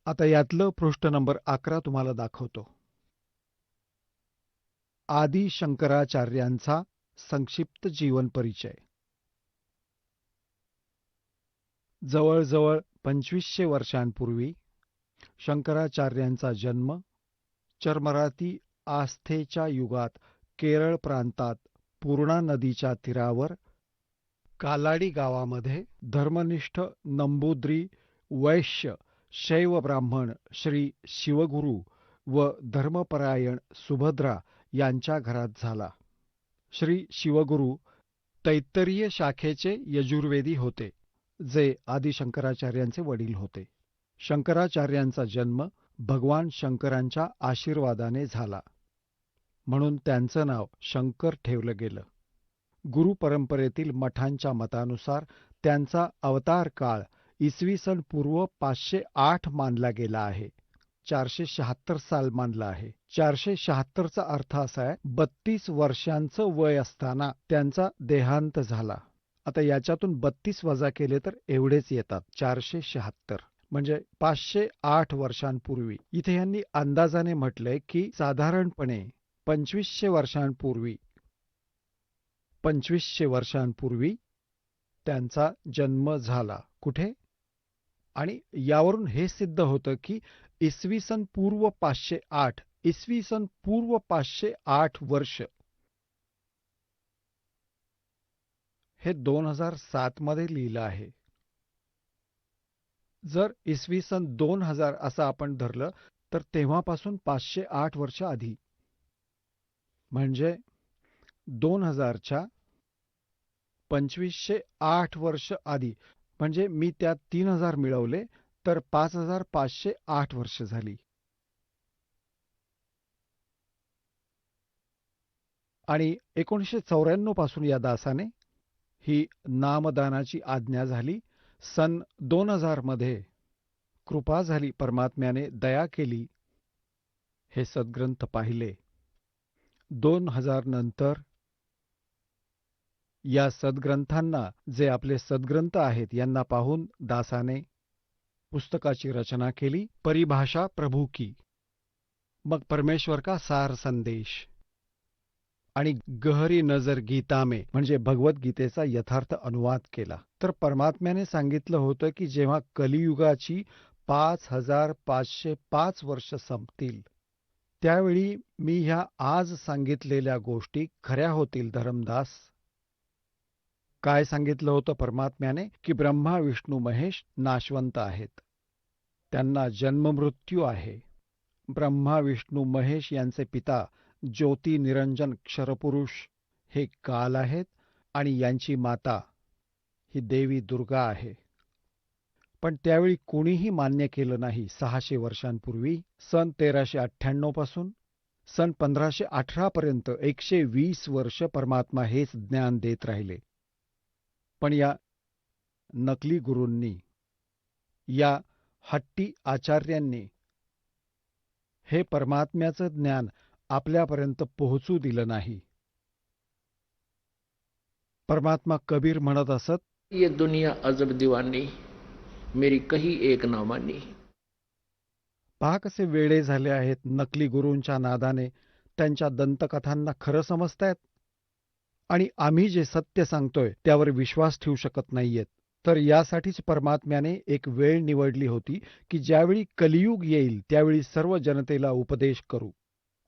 S4: आता यातलं पृष्ठ नंबर 11 तुम्हाला दाखवतो. आदी शंकराचार्यांचा संक्षिप्त जीवन परिचय. जवळजवळ 2500 वर्षांपूर्वी शंकराचार्यांचा जन्म चर्मराती आस्थेच्या युगात केरळ प्रांतात पूर्णा नदीच्या तीरावर कालाडी गावामध्ये धर्मनिष्ठ नंबूद्री वैश्य शैव ब्राह्मण श्री शिवगुरू व धर्मपरायण सुभद्रा यांच्या घरात झाला. श्री शिवगुरू तैत्तरीय शाखेचे यजुर्वेदी होते, जे आदी शंकराचार्यांचे वडील होते. शंकराचार्यांचा जन्म भगवान शंकरांच्या आशीर्वादाने झाला, म्हणून त्यांचं नाव शंकर ठेवलं गेलं. गुरु परंपरेतील मठांच्या मतानुसार त्यांचा अवतार काळ इसवी सन पूर्व 508 मानला गेला आहे. 476 साल मानला आहे. 476चा अर्थ असा आहे 32 वर्षांचं वय असताना त्यांचा देहांत झाला. आता याच्यातून 32 वजा केले तर एवढेच येतात, 476. म्हणजे 508 वर्षांपूर्वी. इथे यांनी अंदाजाने म्हटलंय की साधारणपणे 2500 वर्षांपूर्वी त्यांचा जन्म झाला. कुठे? आणि यावरून हे सिद्ध होतं की इसवी सन पूर्व 508 वर्ष हे 2007 मध्ये लिहिलं आहे. जर इसवी सन 2000 असं आपण धरलं तर तेव्हापासून 508 वर्ष आधी, म्हणजे 2000च्या 2508 वर्ष आधी. म्हणजे मी त्यात 3000 मिळवले तर 5508 वर्ष झाली. आणि 1994 पासून या दासाने ही नामदानाची आज्ञा झाली. सन 2000 मध्ये कृपा झाली, परमात्म्याने दया केली. हे सद्ग्रंथ पाहिले. 2000 नंतर या सद्ग्रंथांना, जे आपले सद्ग्रंथ आहेत, यांना पाहून दासाने पुस्तकाची रचना केली, परिभाषा प्रभू की. मग परमेश्वर का सार संदेश आणि गहरी नजर गीता में म्हणजे भगवद्गीतेचा यथार्थ अनुवाद केला. तर परमात्म्याने सांगितलं होतं की जेव्हा कलियुगाची 5505 वर्ष संपतील, त्यावेळी मी ह्या आज सांगितलेल्या गोष्टी खऱ्या होतील. धर्मदास, काय सांगितलं होतं परमात्म्याने? की ब्रह्मा विष्णू महेश नाशवंत आहेत, त्यांना जन्ममृत्यू आहे. ब्रह्मा विष्णू महेश यांचे पिता ज्योती निरंजन क्षरपुरुष हे काल आहेत आणि यांची माता ही देवी दुर्गा आहे. पण त्यावेळी कोणीही मान्य केलं नाही. 600 वर्षांपूर्वी सन 1398 पासून सन 1518 पर्यंत 120 वर्ष परमात्मा हेच ज्ञान देत राहिले. पण या नकली गुरूंनी, या हट्टी आचार्यांनी हे परमात्म्याचं ज्ञान आपल्यापर्यंत पोहोचू दिलं नाही. परमात्मा कबीर म्हणत असत,
S2: ये दुनिया अजब दीवानी, मेरी कही एक ना मानी.
S4: पहा कसे वेडे झाले आहेत. नकली गुरूंच्या नादाने त्यांच्या दंतकथांना खरं समजतायत आणि आम्ही जे सत्य सांगतोय त्यावर विश्वास ठेवू शकत नाहीयेत. तर यासाठीच परमात्म्याने एक वेळ निवडली होती की ज्यावेळी कलियुग येईल त्यावेळी सर्व जनतेला उपदेश करू.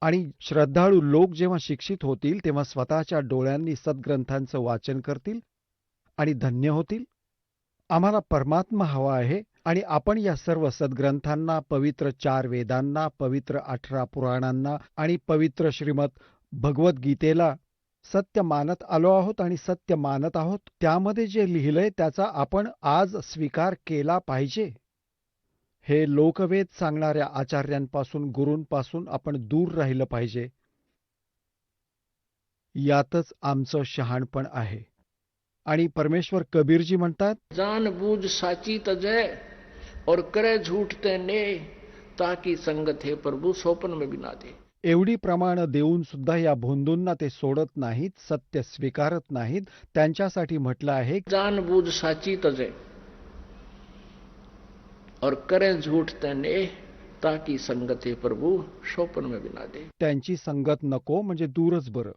S4: आणि श्रद्धाळू लोक जेव्हा शिक्षित होतील तेव्हा स्वतःच्या डोळ्यांनी सद्ग्रंथांचं वाचन करतील आणि धन्य होतील. आम्हाला परमात्मा हवा आहे आणि आपण या सर्व सद्ग्रंथांना, पवित्र 4 वेदांना, पवित्र 18 पुराणांना आणि पवित्र श्रीमद भगवद्गीतेला सत्य मानत आलो आहोत आणि सत्य मानत आहोत. त्यामध्ये जे लिहिलंय त्याचा आपण आज स्वीकार केला पाहिजे. हे लोकवेद सांगणाऱ्या आचार्यांपासून, गुरूंपासून आपण दूर राहिलं पाहिजे. यातच आमचं शहाणपण आहे. आणि परमेश्वर कबीरजी म्हणतात,
S2: जान बूझ साची तजय और करे झूठ तेने, ताकि संगत हे प्रभु सोपन में बिना दे.
S4: एवढी प्रमाण देऊन सुद्धा या भोंदूंना ते सोडत नाहीत, सत्य स्वीकारत नाहीत. त्यांच्यासाठी म्हटलं आहे,
S2: जान बूझ साची तजय और करे झूठ तेने, ताकि संगत हे प्रभु सोपन में बिना दे.
S4: त्यांची संगत नको म्हणजे दूरच बरं,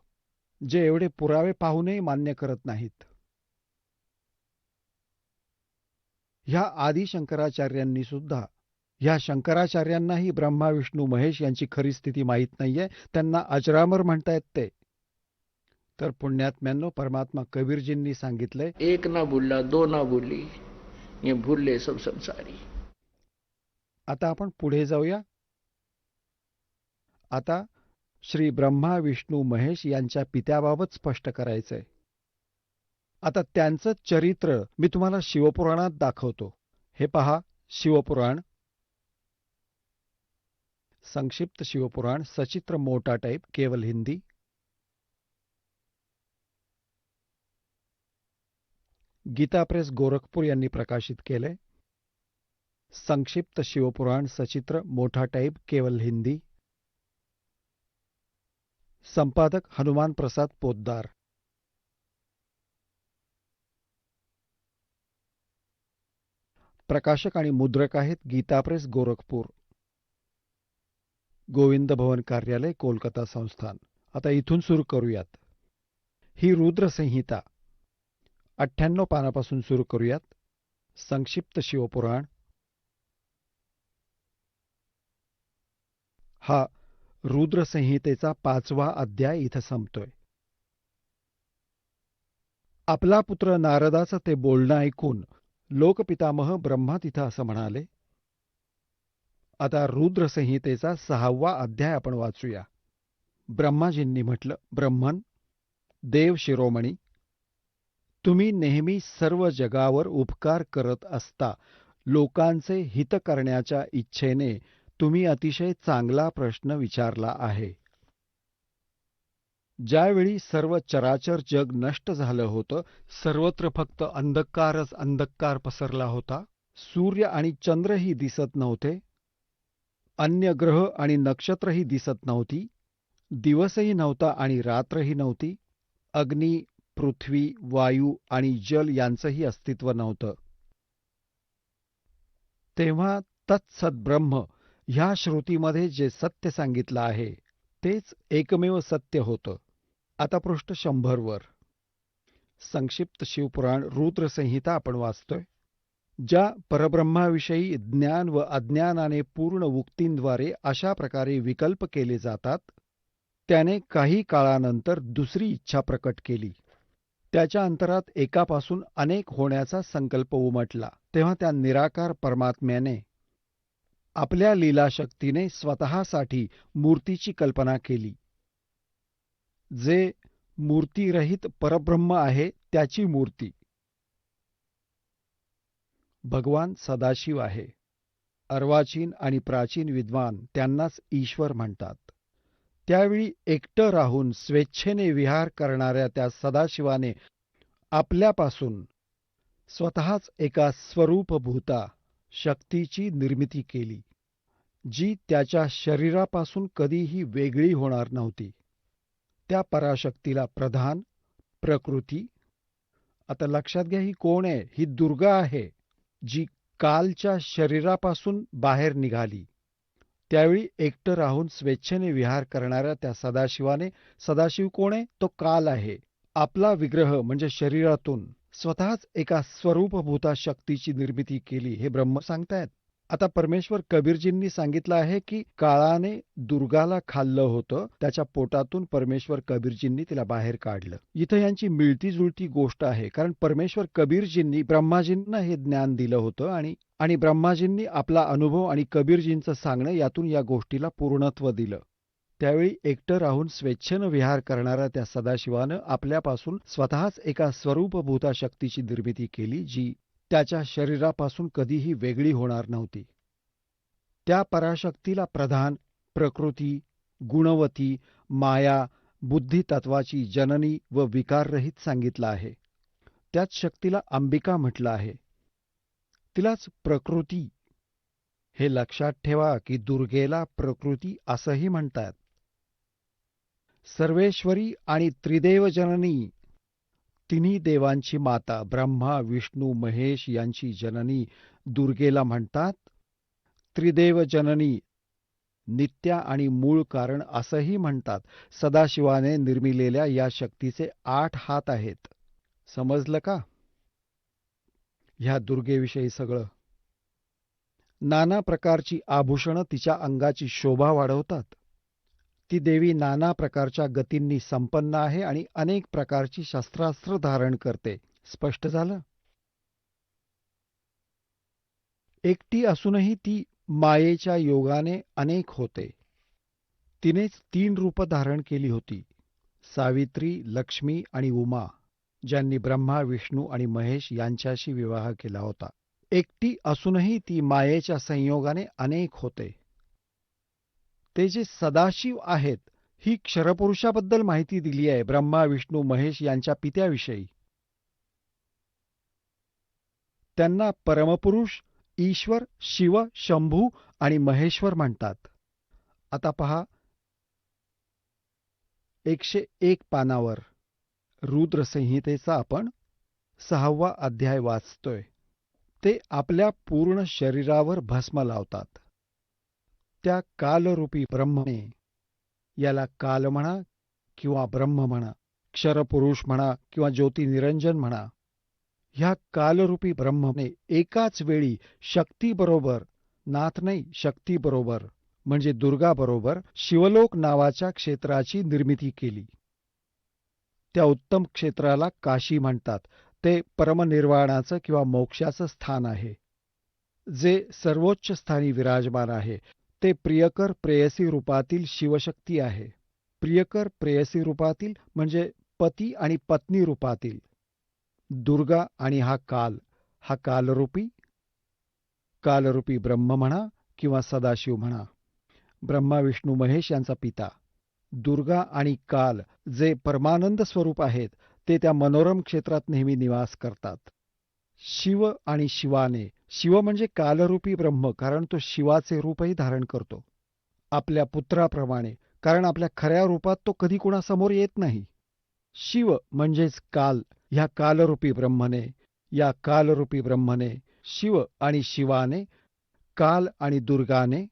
S4: जे एवढे पुरावे पाहूनही मान्य करत नाहीत. ह्या आदि शंकराचार्यांनी सुद्धा, ह्या शंकराचार्यांनाही ब्रह्मा विष्णू महेश यांची खरी स्थिती माहीत नाहीये. त्यांना अजरामर म्हणतायत ते. तर पुण्यात्म्यांनो, परमात्मा कबीरजींनी सांगितलंय,
S2: एक ना भूला दो ना भूली, ये भूले सब संसारी.
S4: आता आपण पुढे जाऊया. आता श्री ब्रह्मा विष्णू महेश यांच्या पित्याबाबत स्पष्ट करायचंय. आता त्यांचं चरित्र मी तुम्हाला शिवपुराणात दाखवतो. हे पहा, शिवपुराण, संक्षिप्त शिवपुराण, सचित्र मोटा टाइप, केवल हिंदी. गीता प्रेस गोरखपूर यांनी प्रकाशित केले. संक्षिप्त शिवपुराण सचित्र मोठा टाइप, केवल हिंदी. संपादक हनुमान प्रसाद पोद्दार. प्रकाशक आणि मुद्रक आहेत गीता प्रेस गोरखपूर, गोविंद भवन कार्यालय, कोलकाता संस्थान. आता इथून सुरू करूयात. ही रुद्र संहिता 98 पानापासून सुरू करूयात. संक्षिप्त शिवपुराण. हा रुद्र संहितेचा 5वा अध्याय इथं संपतोय. आपला पुत्र नारदाचं ते बोलणं ऐकून लोकपितामह ब्रह्मा तिथं असं म्हणाले. आता रुद्र संहितेचा 6वा अध्याय आपण वाचूया. ब्रह्माजींनी म्हटलं, ब्रह्मन, देव शिरोमणी, तुम्ही नेहमी सर्व जगावर उपकार करत असता. लोकांचे हित करण्याच्या इच्छेने तुम्ही अतिशय चांगला प्रश्न विचारला आहे. ज्यावेळी सर्व चराचर जग नष्ट झालं होतं, सर्वत्र फक्त अंधकारच अंधकार पसरला होता. सूर्य आणि चंद्रही दिसत नव्हते. अन्य ग्रह आणि नक्षत्रही दिसत नव्हती. दिवसही नव्हता आणि रात्रही नव्हती. अग्नी, पृथ्वी, वायू आणि जल यांचंही अस्तित्व नव्हतं. तेव्हा तत्सत ब्रह्म ह्या श्रुतीमध्ये जे सत्य सांगितलं आहे तेच एकमेव सत्य होतं. आता पृष्ठ 100 वर संक्षिप्त शिवपुराण रुद्रसंहिता आपण वाचतोय. ज्या परब्रह्माविषयी ज्ञान व अज्ञानाने पूर्ण उक्तींद्वारे अशा प्रकारे विकल्प केले जातात, त्याने काही काळानंतर दुसरी इच्छा प्रकट केली. त्याच्या अंतरात एकापासून अनेक होण्याचा संकल्प उमटला. तेव्हा त्या निराकार परमात्म्याने आपल्या लीलाशक्तीने स्वतःसाठी मूर्तीची कल्पना केली. जे मूर्तिरहित परब्रह्म आहे त्याची मूर्ती भगवान सदाशिव आहे. अर्वाचीन आणि प्राचीन विद्वान त्यांनाच ईश्वर म्हणतात. त्यावेळी एकटं राहून स्वेच्छेने विहार करणाऱ्या त्या सदाशिवाने आपल्यापासून स्वतःच एका स्वरूपभूता शक्तीची निर्मिती केली, जी त्याच्या शरीरापासून कधीही वेगळी होणार नव्हती. त्या पराशक्तीला प्रधान, प्रकृती. आता लक्षात घ्या, ही कोण आहे? ही दुर्गा आहे, जी कालच्या शरीरापासून बाहेर निघाली. त्यावेळी एकटं राहून स्वेच्छेने विहार करणाऱ्या त्या सदाशिवाने, सदाशिव कोण आहे? तो काल आहे. आपला विग्रह म्हणजे शरीरातून स्वतःच एका स्वरूपभूता शक्तीची निर्मिती केली, हे ब्रह्म सांगतायत. आता परमेश्वर कबीरजींनी सांगितलं आहे की काळाने दुर्गाला खाल्लं होतं, त्याच्या पोटातून परमेश्वर कबीरजींनी तिला बाहेर काढलं. इथं यांची मिळती जुळती गोष्ट आहे, कारण परमेश्वर कबीरजींनी ब्रह्माजींना हे ज्ञान दिलं होतं आणि ब्रह्माजींनी आपला अनुभव आणि कबीरजींचं सांगणं यातून या गोष्टीला पूर्णत्व दिलं. त्यावेळी एकटं राहून स्वेच्छेनं विहार करणाऱ्या त्या सदाशिवानं आपल्यापासून स्वतःच एका स्वरूपभूता शक्तीची निर्मिती केली, जी त्याच्या शरीरापासून कधीही वेगळी होणार नव्हती. त्या पराशक्तीला प्रधान, प्रकृती, गुणवती, माया, बुद्धितत्वाची जननी व विकाररहित सांगितलं आहे. त्याच शक्तीला अंबिका म्हटलं आहे. तिलाच प्रकृती. हे लक्षात ठेवा की दुर्गेला प्रकृती असंही म्हणतात. सर्वेश्वरी आणि त्रिदेव जननी, तिन्ही देवांची माता ब्रह्मा, विष्णू, महेश यांची जननी दुर्गेला म्हणतात. त्रिदेव जननी, नित्या आणि मूळ कारण असंही म्हणतात. सदाशिवाने निर्मिलेल्या या शक्तीचे 8 हात आहेत. समजलं का ह्या दुर्गेविषयी सगळं? नाना प्रकारची आभूषणं तिच्या अंगाची शोभा वाढवतात. ती देवी नाना प्रकारच्या गतींनी संपन्न आहे आणि अनेक प्रकारची शस्त्रास्त्र धारण करते. स्पष्ट झालं? एकटी असूनही ती मायेच्या योगाने अनेक होते. तिनेच 3 रूपं धारण केली होती: सावित्री, लक्ष्मी आणि उमा, ज्यांनी ब्रह्मा, विष्णू आणि महेश यांच्याशी विवाह केला होता. एकटी असूनही ती मायेच्या संयोगाने अनेक होते. ते जे सदाशिव आहेत, ही क्षरपुरुषाबद्दल माहिती दिली आहे ब्रह्मा, विष्णू, महेश यांच्या पित्याविषयी. त्यांना परमपुरुष, ईश्वर, शिव, शंभू आणि महेश्वर म्हणतात. आता पहा 101 पानावर रुद्रसंहितेचा आपण 6वा अध्याय वाचतोय. ते आपल्या पूर्ण शरीरावर भस्म लावतात. त्या कालरूपी ब्रह्मने, याला काल म्हणा किंवा ब्रह्म म्हणा, क्षरपुरुष म्हणा किंवा ज्योतिनिरंजन म्हणा, ह्या कालरूपी ब्रह्मने एकाच वेळी शक्तीबरोबर, नाथ नाही शक्तीबरोबर म्हणजे दुर्गाबरोबर शिवलोक नावाच्या क्षेत्राची निर्मिती केली. त्या उत्तम क्षेत्राला काशी म्हणतात. ते परमनिर्वाणाचं किंवा मोक्षाचं स्थान आहे, जे सर्वोच्च स्थानी विराजमान आहे. ते प्रियकर प्रेयसी रूपातील शिवशक्ती आहे. प्रियकर प्रेयसी रूपातील म्हणजे पती आणि पत्नी रूपातील दुर्गा आणि हा कालरूपी ब्रह्म म्हणा किंवा सदाशिव म्हणा. ब्रह्मा, विष्णू, महेश यांचा पिता दुर्गा आणि काल जे परमानंद स्वरूप आहेत ते त्या मनोरम क्षेत्रात नेहमी निवास करतात. शिव आणि शिवाने, शिव म्हणजे कालरूपी ब्रह्म, कारण तो शिवाचे रूपही धारण करतो. आपल्या पुत्राप्रमाणे, कारण आपल्या खऱ्या रूपात तो कधी कोणासमोर येत नाही. शिव म्हणजेच काल, ह्या कालरूपी ब्रह्मने, या कालरूपी ब्रह्मने, शिव आणि शिवाने, काल आणि दुर्गाने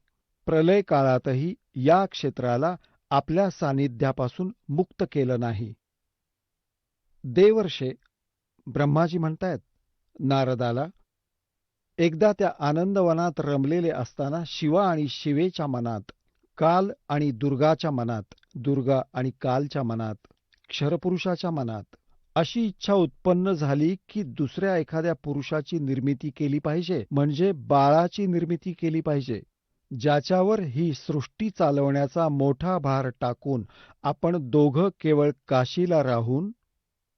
S4: प्रलय काळातही या क्षेत्राला आपल्या सानिध्यापासून मुक्त केलं नाही. देवर्षे ब्रह्माजी म्हणतायत नारदाला, एकदा त्या आनंदवनात रमलेले असताना शिवा आणि शिवेच्या मनात, काल आणि दुर्गाच्या मनात, दुर्गा आणि कालच्या मनात, क्षरपुरुषाच्या मनात अशी इच्छा उत्पन्न झाली की दुसऱ्या एखाद्या पुरुषाची निर्मिती केली पाहिजे, म्हणजे बाळाची निर्मिती केली पाहिजे, ज्याच्यावर ही सृष्टी चालवण्याचा मोठा भार टाकून आपण दोघं केवळ काशीला राहून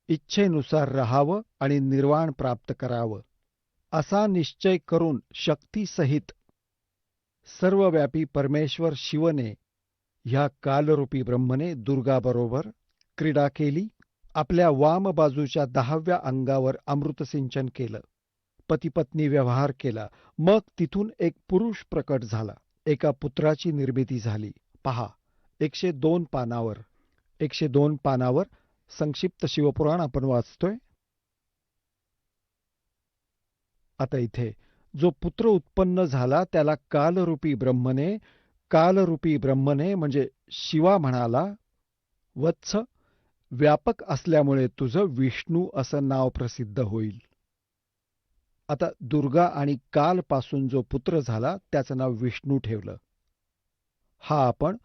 S4: इच्छेनुसार राहावं आणि निर्वाण प्राप्त करावं, असा निश्चय करून शक्तीसहित सर्वव्यापी परमेश्वर शिवने ह्या कालरूपी ब्रह्मने दुर्गाबरोबर क्रीडा केली. आपल्या वाम बाजूच्या 10व्या अंगावर अमृतसिंचन केलं, पतिपत्नी व्यवहार केला. मग तिथून एक पुरुष प्रकट झाला, एका पुत्राची निर्मिती झाली. पहा, 102 पानावर 102 पानावर संक्षिप्त शिवपुराण आपण वाचतोय. आता इथे जो पुत्र उत्पन्न झाला त्याला कालरूपी ब्रह्मने म्हणजे शिवा म्हणाला, वत्स, व्यापक असल्यामुळे तुझं विष्णू असं नाव प्रसिद्ध होईल. आता दुर्गा आणि काल पासून जो पुत्र झाला त्याचं नाव विष्णू ठेवलं. हा आपण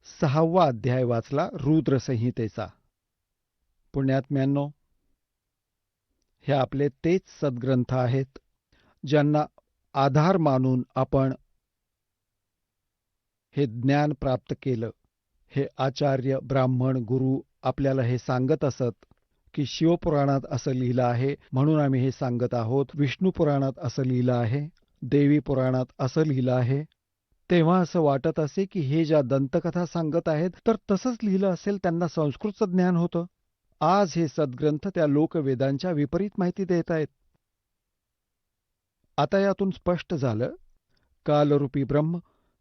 S4: 6वा अध्याय वाचला रुद्र संहितेचा. पुण्यात्म्यांनो, हे आपले तेच सद्ग्रंथ आहेत ज्यांना आधार मानून आपण हे ज्ञान प्राप्त केलं. हे आचार्य, ब्राह्मण, गुरु आपल्याला हे सांगत असत की शिवपुराणात असं लिहिलं आहे म्हणून आम्ही हे सांगत आहोत, विष्णू पुराणात असं लिहिलं आहे, देवी पुराणात असं लिहिलं आहे. तेव्हा असं वाटत असे की हे ज्या दंतकथा सांगत आहेत तर तसंच लिहिलं असेल, त्यांना संस्कृतचं ज्ञान होतं. आज हे सद्ग्रंथ त्या लोकवेदांच्या विपरीत माहिती देत आहेत. आता यातून स्पष्ट झालं, कालरूपी ब्रह्म,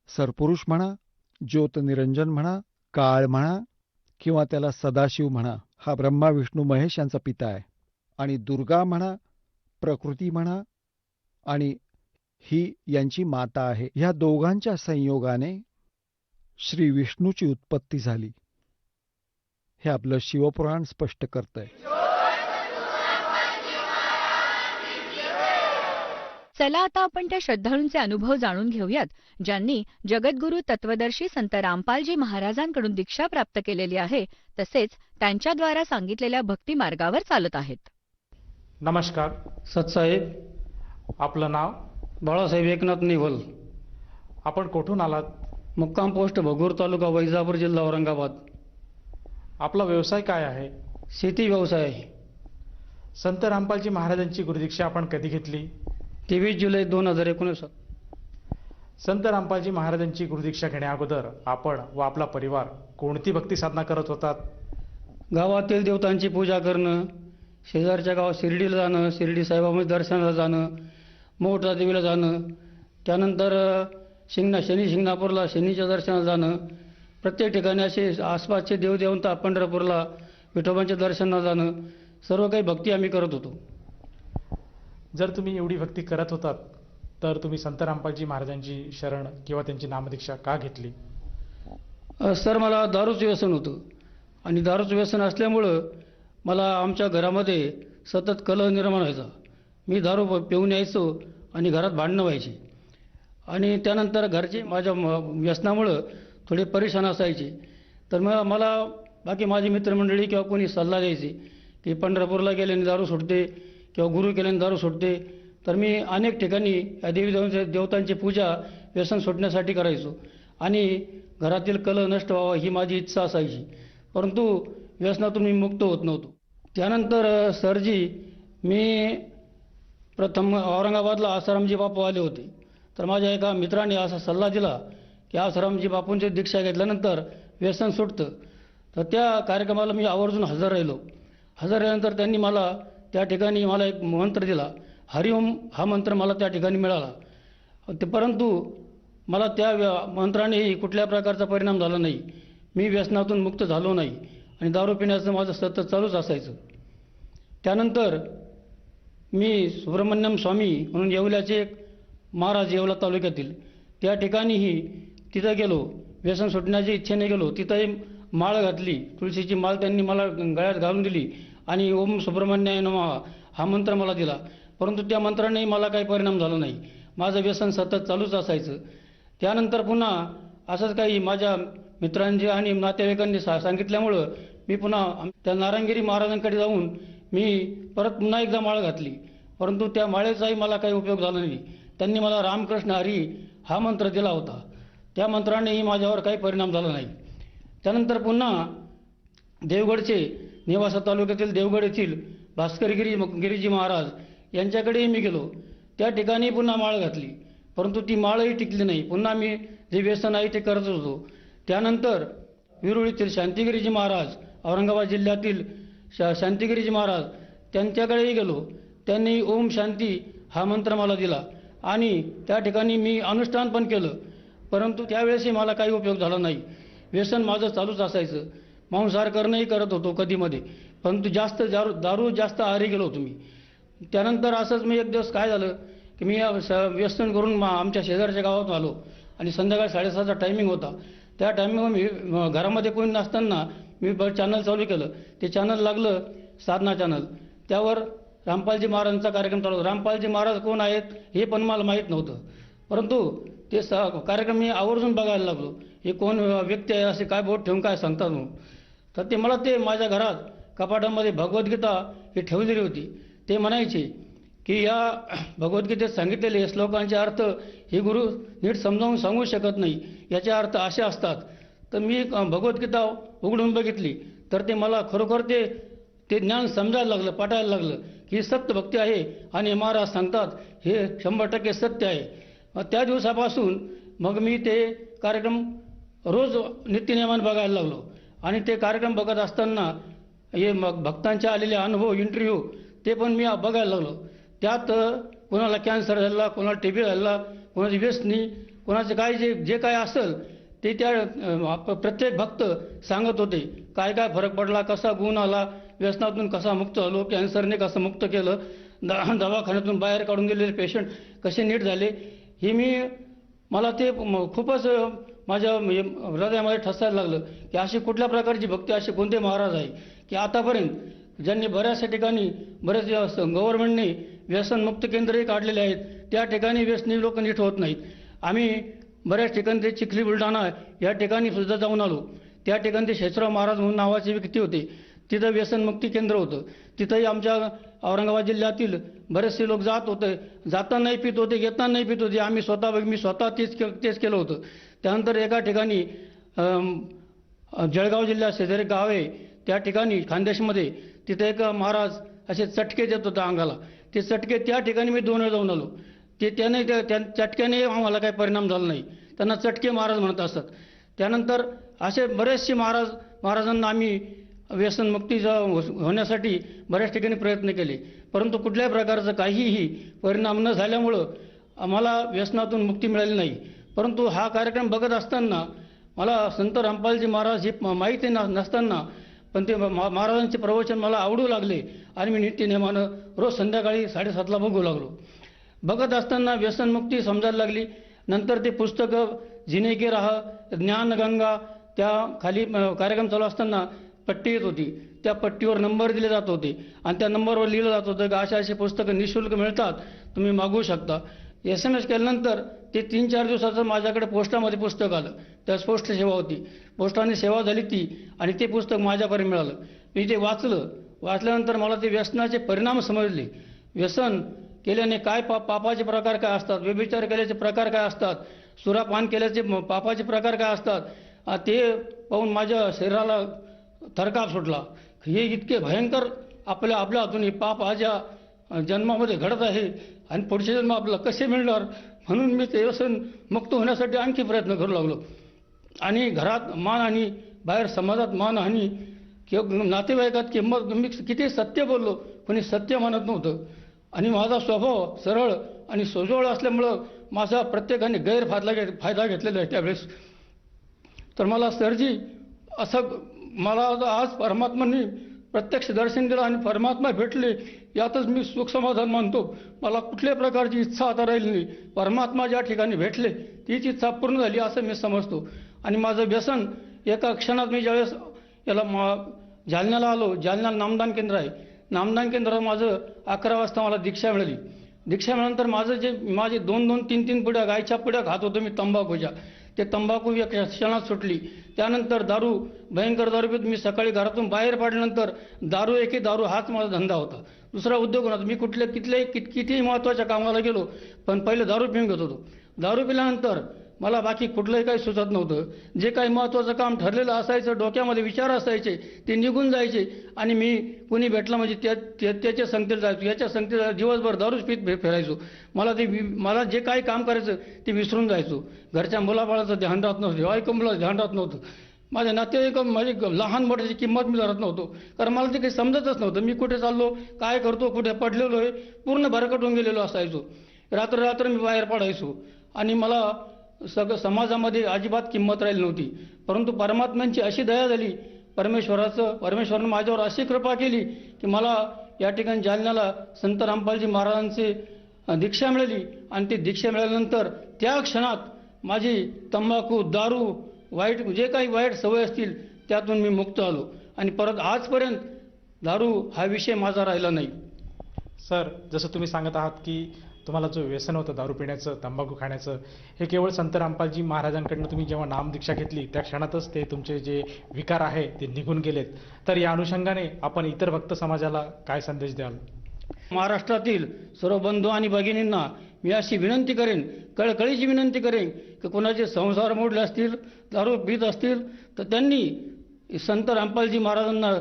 S4: सरपुरुष म्हणा, ज्योतनिरंजन म्हणा, काळ म्हणा किंवा त्याला सदाशिव म्हणा, हा ब्रह्मा विष्णू महेश यांचा पिता आहे. आणि दुर्गा म्हणा, प्रकृती म्हणा, आणि ही यांची माता आहे. ह्या दोघांच्या संयोगाने श्री विष्णूची उत्पत्ती झाली. हे आपलं शिवपुराण स्पष्ट करतंय.
S1: चला आता आपण त्या श्रद्धाळूंचे अनुभव जाणून घेऊयात ज्यांनी जगद्गुरू तत्वदर्शी संत रामपालजी महाराजांकडून दीक्षा प्राप्त केलेली आहे, तसेच त्यांच्याद्वारा सांगितलेल्या भक्ती मार्गावर चालत आहेत.
S5: नमस्कार.
S6: सतसाहेब,
S5: आपलं नाव?
S6: बाळासाहेब एकनाथ नेवल,
S5: आपण कुठून आलात?
S6: मुक्काम पोस्ट भगूर, तालुका वैजापूर, जिल्हा औरंगाबाद.
S5: आपला व्यवसाय काय आहे?
S6: शेती व्यवसाय आहे.
S5: संत रामपालजी महाराजांची गुरुदीक्षा आपण कधी घेतली?
S6: 23 जुलै 2019.
S5: संत रामपालजी महाराजांची गुरुदीक्षा घेण्या अगोदर आपण व आपला परिवार कोणती भक्ती साधना करत होतात?
S6: गावातील देवतांची पूजा करणं, शेजारच्या गावात शिर्डीला जाणं, शिर्डी साईबाबांच्या दर्शनाला जाणं, मोठा देवीला जाणं, त्यानंतर शनी शिंगणापूरला शनीच्या दर्शनाला जाणं, प्रत्येक ठिकाणी असे आसपासचे देवदेवता, पंढरपूरला विठोबांच्या दर्शनाला जाणं, सर्व काही भक्ती आम्ही करत होतो.
S5: जर तुम्ही एवढी भक्ती करत होतात तर तुम्ही संत रामपालजी महाराजांची शरण किंवा त्यांची नामदीक्षा का घेतली?
S6: सर, मला दारूचं व्यसन होतं आणि दारूचं व्यसन असल्यामुळं मला आमच्या घरामध्ये सतत कलह निर्माण व्हायचा. मी दारू पिऊन यायचो आणि घरात भांडणं व्हायची आणि त्यानंतर घरचे माझ्या व्यसनामुळं थोडे परेशान असायचे. तर मग मला बाकी माझी मित्रमंडळी किंवा कोणी सल्ला द्यायची की पंढरपूरला गेल्याने दारू सुटते किंवा गुरु केल्याने दारू सुटते. तर मी अनेक ठिकाणी या देवतांची पूजा व्यसन सुटण्यासाठी करायचो आणि घरातील कलह नष्ट व्हावा ही माझी इच्छा असायची, परंतु व्यसनातून मी मुक्त होत नव्हतो. त्यानंतर सरजी, मी प्रथम औरंगाबादला आसारामजी बापू आले होते. तर माझ्या एका मित्राने असा सल्ला दिला की आसारामजी बापूंची दीक्षा घेतल्यानंतर व्यसन सुटतं. तर त्या कार्यक्रमाला मी आवर्जून हजर राहिलो. हजर राहिल्यानंतर त्यांनी मला त्या ठिकाणी मला एक मंत्र दिला. हरिओम हा मंत्र मला त्या ठिकाणी मिळाला. परंतु मला त्या मंत्रानेही कुठल्या प्रकारचा परिणाम झाला नाही. मी व्यसनातून मुक्त झालो नाही आणि दारू पिण्याचं माझं सतत चालूच असायचं. त्यानंतर मी सुब्रमण्यम स्वामी म्हणून येवल्याचे एक महाराज, येवला तालुक्यातील, त्या ठिकाणीही तिथं गेलो. व्यसन सुटण्याच्या इच्छेने गेलो. तिथंही माळ घातली. तुळशीची माळ त्यांनी मला गळ्यात घालून दिली आणि ओम सुब्रमण्याय नमः हा मंत्र मला दिला. परंतु त्या मंत्रानेही मला काही परिणाम झाला नाही. माझं व्यसन सतत चालूच असायचं. त्यानंतर पुन्हा असंच काही माझ्या मित्रांनी आणि नातेवाईकांनी सांगितल्यामुळं मी पुन्हा त्या नारायणगिरी महाराजांकडे जाऊन मी परत पुन्हा एकदा माळ घातली. परंतु त्या माळेचाही मला काही उपयोग झाला नाही. त्यांनी मला रामकृष्ण हरी हा मंत्र दिला होता. त्या मंत्रानेही माझ्यावर काही परिणाम झाला नाही. त्यानंतर पुन्हा देवगडचे, नेवासा तालुक्यातील देवगड येथील गिरीजी महाराज यांच्याकडेही मी गेलो. त्या ठिकाणी पुन्हा माळ घातली. परंतु ती माळही टिकली नाही. पुन्हा मी जे व्यसन आहे ते करत होतो. त्यानंतर विरुळीतील शांतिगिरीजी महाराज, औरंगाबाद जिल्ह्यातील शांतिगिरीजी महाराज त्यांच्याकडेही गेलो. त्यांनी ओम शांती हा मंत्र मला दिला आणि त्या ठिकाणी मी अनुष्ठान पण केलं. परंतु त्यावेळेसही मला काही उपयोग झाला नाही. व्यसन माझं चालूच असायचं. मांसाहार करणंही करत होतो कधीमध्ये, परंतु जास्त दारू जास्त आहारी गेलो होतो मी. त्यानंतर असंच मी एक दिवस काय झालं की मी व्यसन करून आमच्या शेजारच्या गावात आलो आणि संध्याकाळी 7:30चा टायमिंग होता. त्या टायमिंगवर मी घरामध्ये कोणी नसताना मी चॅनल चालू केलं. ते चॅनल लागलं साधना चॅनल. त्यावर रामपालजी महाराजांचा कार्यक्रम चालू होता. रामपालजी महाराज कोण आहेत हे पण मला माहीत नव्हतं. परंतु ते कार्यक्रम मी आवर्जून बघायला लागलो. हे कोण व्यक्ती आहे, असे काय बोट ठेवून काय सांगतात म्हणून. तर ते मला ते माझ्या घरात कपाटामध्ये भगवद्गीता ही ठेवलेली होती. ते म्हणायचे की या भगवद्गीतेत सांगितलेले श्लोकांचे अर्थ हे गुरु नीट समजावून सांगू शकत नाही, याचे अर्थ असे असतात. तर मी भगवद्गीता उघडून बघितली तर ते मला खरोखर ते ज्ञान समजायला लागलं, पटायला लागलं की ही सत्य भक्ती आहे आणि महाराज सांगतात हे 100% सत्य आहे. त्या दिवसापासून मग मी ते कार्यक्रम रोज नित्यनियमाने बघायला लागलो आणि ते कार्यक्रम बघत असताना हे मग भक्तांचे आलेले अनुभव, इंटरव्ह्यू ते पण मी बघायला लागलो. त्यात कोणाला कॅन्सर झाला, कोणाला TB झाला, कोणाची व्यसनी, कोणाचे काय जे काय असेल ते त्या प्रत्येक भक्त सांगत होते. काय काय फरक पडला, कसा गुण आला, व्यसनातून कसा मुक्त झालो, कॅन्सरने कसं मुक्त केलं, दवाखान्यातून बाहेर काढून गेलेले पेशंट कसे नीट झाले, हे मला ते खूपच माझ्या हृदयामध्ये ठसायला लागलं की अशी कुठल्या प्रकारची भक्ती, असे कोणते महाराज आहे की आतापर्यंत ज्यांनी बऱ्याचशा ठिकाणी बरेच गव्हर्नमेंटने व्यसनमुक्त केंद्रही काढलेले आहेत. त्या ठिकाणी व्यसनी लोक नीट होत नाहीत. आम्ही बऱ्याच ठिकाणी ते चिखली, बुलढाणा या ठिकाणी सुद्धा जाऊन आलो. त्या ठिकाणी ते शेषराव महाराज म्हणून नावाचे व्यक्ती होते. तिथं व्यसनमुक्ती केंद्र होतं. तिथंही आमच्या औरंगाबाद जिल्ह्यातील बरेचसे लोक जात होते. जातानाही पित होते, येतानाही पित होते. मी स्वतः तेच केलं होतं. त्यानंतर एका ठिकाणी जळगाव जिल्ह्यात शेजारी गाव आहे त्या ठिकाणी खानदेशमध्ये तिथे एक महाराज असे चटके देत होता अंगाला. ते चटके त्या ठिकाणी मी 2 वेळा जाऊन आलो. त्या चटक्याने आम्हाला काही परिणाम झाला नाही. त्यांना चटके महाराज म्हणत असतात. त्यानंतर असे बरेचसे महाराजांना आम्ही व्यसनमुक्तीचा होण्यासाठी बऱ्याच ठिकाणी प्रयत्न केले, परंतु कुठल्याही प्रकारचं काहीही परिणाम न झाल्यामुळं आम्हाला व्यसनातून मुक्ती मिळाली नाही. परंतु हा कार्यक्रम बघत असताना मला संत रामपालजी महाराज हे माहिती नसताना पण ते महाराजांचे प्रवचन मला आवडू लागले आणि मी नित्यनेमानं रोज संध्याकाळी 7:30ला बघू लागलो. बघत असताना व्यसनमुक्ती समजायला लागली. नंतर ते पुस्तकं जिने के राह, ज्ञानगंगा, त्या खाली कार्यक्रम चालू असताना पट्टी येत होती. त्या पट्टीवर नंबर दिले जात होते आणि त्या नंबरवर लिहिलं जात होतं की अशी पुस्तकं निःशुल्क मिळतात, तुम्ही मागवू शकता. SMS केल्यानंतर ते 3-4 दिवसाचं माझ्याकडे पोस्टामध्ये पुस्तक आलं. त्याच पोस्ट सेवा होती. पोस्टाने सेवा झाली ती आणि ते पुस्तक माझ्यापर्यंत मिळालं. मी ते वाचल्यानंतर मला ते व्यसनाचे परिणाम समजले. व्यसन केल्याने काय पापाचे प्रकार काय असतात, व्यभिचार केल्याचे प्रकार काय असतात, सुरापान केल्याचे पापाचे प्रकार काय असतात, ते पाहून माझ्या शरीराला थरकाप सुटला. हे इतके भयंकर आपल्या हातून हे पाप आजच्या जन्मामध्ये घडत आहे आणि पुढचे जन्म आपल्याला कसे मिळणार, म्हणून मी ते व्यसन मुक्त होण्यासाठी आणखी प्रयत्न करू लागलो. आणि घरात मान आणि बाहेर समाजात मानहानी किंवा नातेवाईकात किंमत मी किती सत्य बोललो, कोणी सत्य म्हणत नव्हतं. आणि माझा स्वभाव सरळ आणि सोजवळ असल्यामुळं माझा प्रत्येकाने फायदा घेतलेला आहे त्यावेळेस. तर मला सरजी असं मला आज परमात्म्याने प्रत्यक्ष दर्शन दिलं आणि परमात्मा भेटले, यातच मी सुख समाधान मानतो. मला कुठल्याही प्रकारची इच्छा आता राहिली नाही. परमात्मा ज्या ठिकाणी भेटले तीच इच्छा पूर्ण झाली असं मी समजतो. आणि माझं व्यसन एका क्षणात मी ज्यावेळेस जालन्याला आलो, जालन्याला नामदान केंद्र आहे, नामदान केंद्रात माझं 11 वाजता मला दीक्षा मिळाली. दीक्षा मिळाल्यानंतर माझे 2-2, 3-3 पुड्या गायच्या पुड्या खात होतो मी तंबाखूच्या. ते तंबाखू एका क्षणात सुटली. त्यानंतर दारू, भयंकर दारू पित मी सकाळी घरातून बाहेर पडल्यानंतर दारू हाच माझा धंदा होता. दुसरा उद्योग नव्हता. मी कितीही महत्त्वाच्या कामाला गेलो पण पहिले दारू पिऊन घेत होतो. दारू पिल्यानंतर मला बाकी कुठलंही काही सुचत नव्हतं. जे काही महत्त्वाचं काम ठरलेलं असायचं, डोक्यामध्ये विचार असायचे, ते निघून जायचे आणि मी कुणी भेटला म्हणजे त्याच्या संगतीला जायचो, याच्या संगतीला दिवसभर दारूच पीत फिरायचो. मला जे काही काम करायचं ते विसरून जायचो. घरच्या मुलाबाळाचं ध्यान राहत नव्हतं, बायको मुलाचं ध्यान राहत नव्हतं. माझ्या नातेवाईक माझी लहान मोठ्याची किंमत मी धरत नव्हतो, कारण मला ते काही समजतच नव्हतं. मी कुठे चाललो, काय करतो, कुठे पडलेलो आहे, पूर्ण भरकटून गेलेलो असायचो. रात्र मी बाहेर पडायचो आणि मला समाजामध्ये अजिबात किंमत राहिली नव्हती. परंतु परमात्म्यांची अशी दया झाली, परमेश्वरानं माझ्यावर अशी कृपा केली की मला या ठिकाणी जालन्याला संत रामपालजी महाराजांची दीक्षा मिळाली. आणि ती दीक्षा मिळाल्यानंतर त्या क्षणात माझी तंबाखू, दारू, जे काही वाईट सवय असतील त्यातून मी मुक्त आलो आणि परत आजपर्यंत दारू हा विषय माझा राहिला नाही.
S5: सर, जसं तुम्ही सांगत आहात की तुम्हाला जो व्यसन होतं दारू पिण्याचं, तंबाखू खाण्याचं, हे केवळ संत रामपालजी महाराजांकडनं तुम्ही जेव्हा नामदीक्षा घेतली त्या क्षणातच ते तुमचे जे विकार आहे ते निघून गेलेत. तर या अनुषंगाने आपण इतर भक्त समाजाला काय संदेश द्याल?
S6: महाराष्ट्रातील सर्व बंधू आणि भगिनींना मी अशी विनंती करेन, कळकळीची विनंती करेन की कोणाचे संसार मोडले असतील, दारू पीत असतील तर त्यांनी संत रामपालजी महाराजांना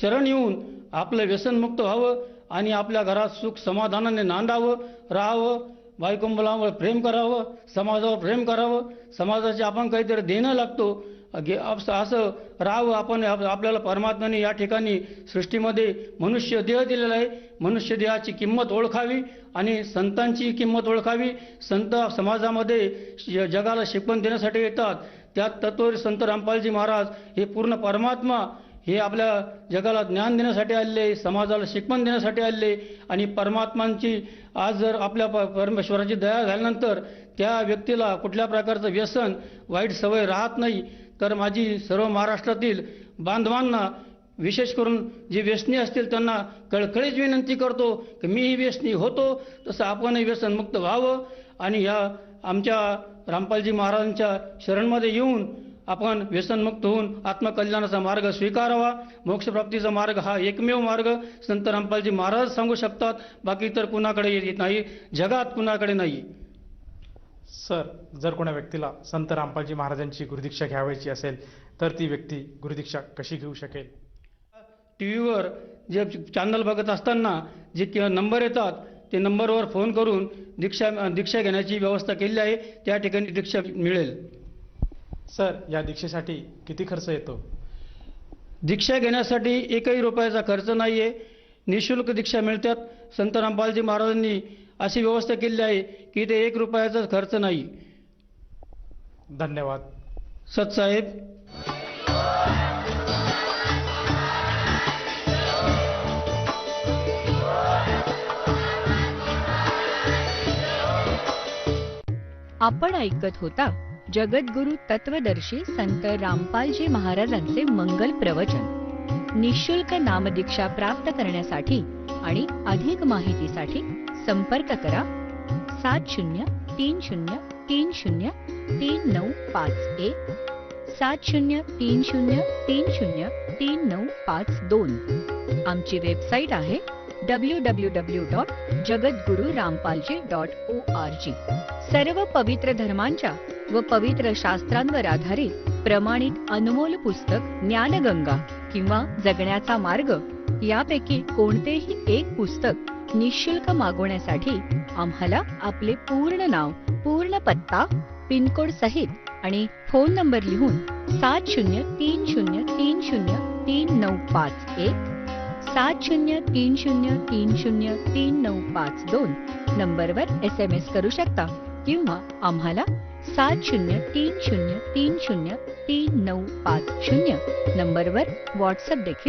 S6: शरण येऊन आपलं व्यसनमुक्त व्हावं आणि आपल्या घरात सुख समाधानाने नांदावं, राहावं, बायको मुलावर प्रेम करावं, समाजावर प्रेम करावं. समाजाचे आपण काहीतरी देणं लागतो असं राहावं. आपल्याला परमात्म्याने या ठिकाणी सृष्टीमध्ये मनुष्य देह दिलेला आहे. मनुष्य देहाची किंमत ओळखावी आणि संतांची किंमत ओळखावी. संत समाजामध्ये जगाला शिकवण देण्यासाठी येतात. त्यात तत्वरी संत रामपालजी महाराज हे पूर्ण परमात्मा हे आपल्या जगाला ज्ञान देण्यासाठी आलेले, समाजाला शिकवण देण्यासाठी आलेले. आणि परमात्मांची आज जर आपल्या परमेश्वराची दया झाल्यानंतर त्या व्यक्तीला कुठल्या प्रकारचं व्यसन, वाईट सवय राहत नाही. तर माझी सर्व महाराष्ट्रातील बांधवांना, विशेष करून जे व्यसनी असतील त्यांना कळकळीच विनंती करतो की मीही व्यसनी होतो तसं आपणही व्यसनमुक्त व्हावं आणि या आमच्या रामपालजी महाराजांच्या शरणमध्ये येऊन आपण व्यसनमुक्त होऊन आत्मकल्याणाचा मार्ग स्वीकारावा. मोक्षप्राप्तीचा मार्ग हा एकमेव मार्ग संत रामपालजी महाराज सांगू शकतात, बाकी तर कुणाकडे येत नाही, जगात कुणाकडे नाही.
S5: सर, जर कोणा व्यक्तीला संत रामपालजी महाराजांची गुरुदीक्षा घ्यावायची असेल तर ती व्यक्ती गुरुदीक्षा कशी घेऊ शकेल?
S6: टीव्हीवर जे चॅनल बघत असताना जे नंबर येतात ते नंबरवर फोन करून दीक्षा घेण्याची व्यवस्था केली आहे. त्या ठिकाणी दीक्षा मिळेल.
S5: सर, या दीक्षेसाठी किती खर्च येतो?
S6: दीक्षा घेण्यासाठी एकही रुपयाचा खर्च नाही आहे. निःशुल्क दीक्षा मिळतात. संत रामपालजी महाराजांनी अशी व्यवस्था केली आहे की ते 1 रुपयाचा खर्च नाही.
S5: धन्यवाद.
S6: सतसाहेब.
S1: आपण ऐकत होता जगद्गुरु तत्वदर्शी संत रामपालजी महाराजांचे मंगल प्रवचन. निःशुल्क नामदीक्षा प्राप्त करण्यासाठी आणि अधिक माहितीसाठी संपर्क करा 7030303951 7030303952. आमची वेबसाईट आहे www.jagadgururampalji.org. सर्व पवित्र धर्मांच्या व पवित्र शास्त्रांवर आधारित प्रमाणित अनमोल पुस्तक ज्ञानगंगा किंवा जगण्याचा मार्ग यापैकी कोणतेही एक पुस्तक निःशुल्क मागवण्यासाठी आम्हाला आपले पूर्ण नाव, पूर्ण पत्ता, पिनकोड सहित आणि फोन नंबर लिहून 7030303951 7030303952 नंबरवर SMS करू शकता किंवा आम्हाला 7030303950 नंबरवर व्हॉट्सअप देखील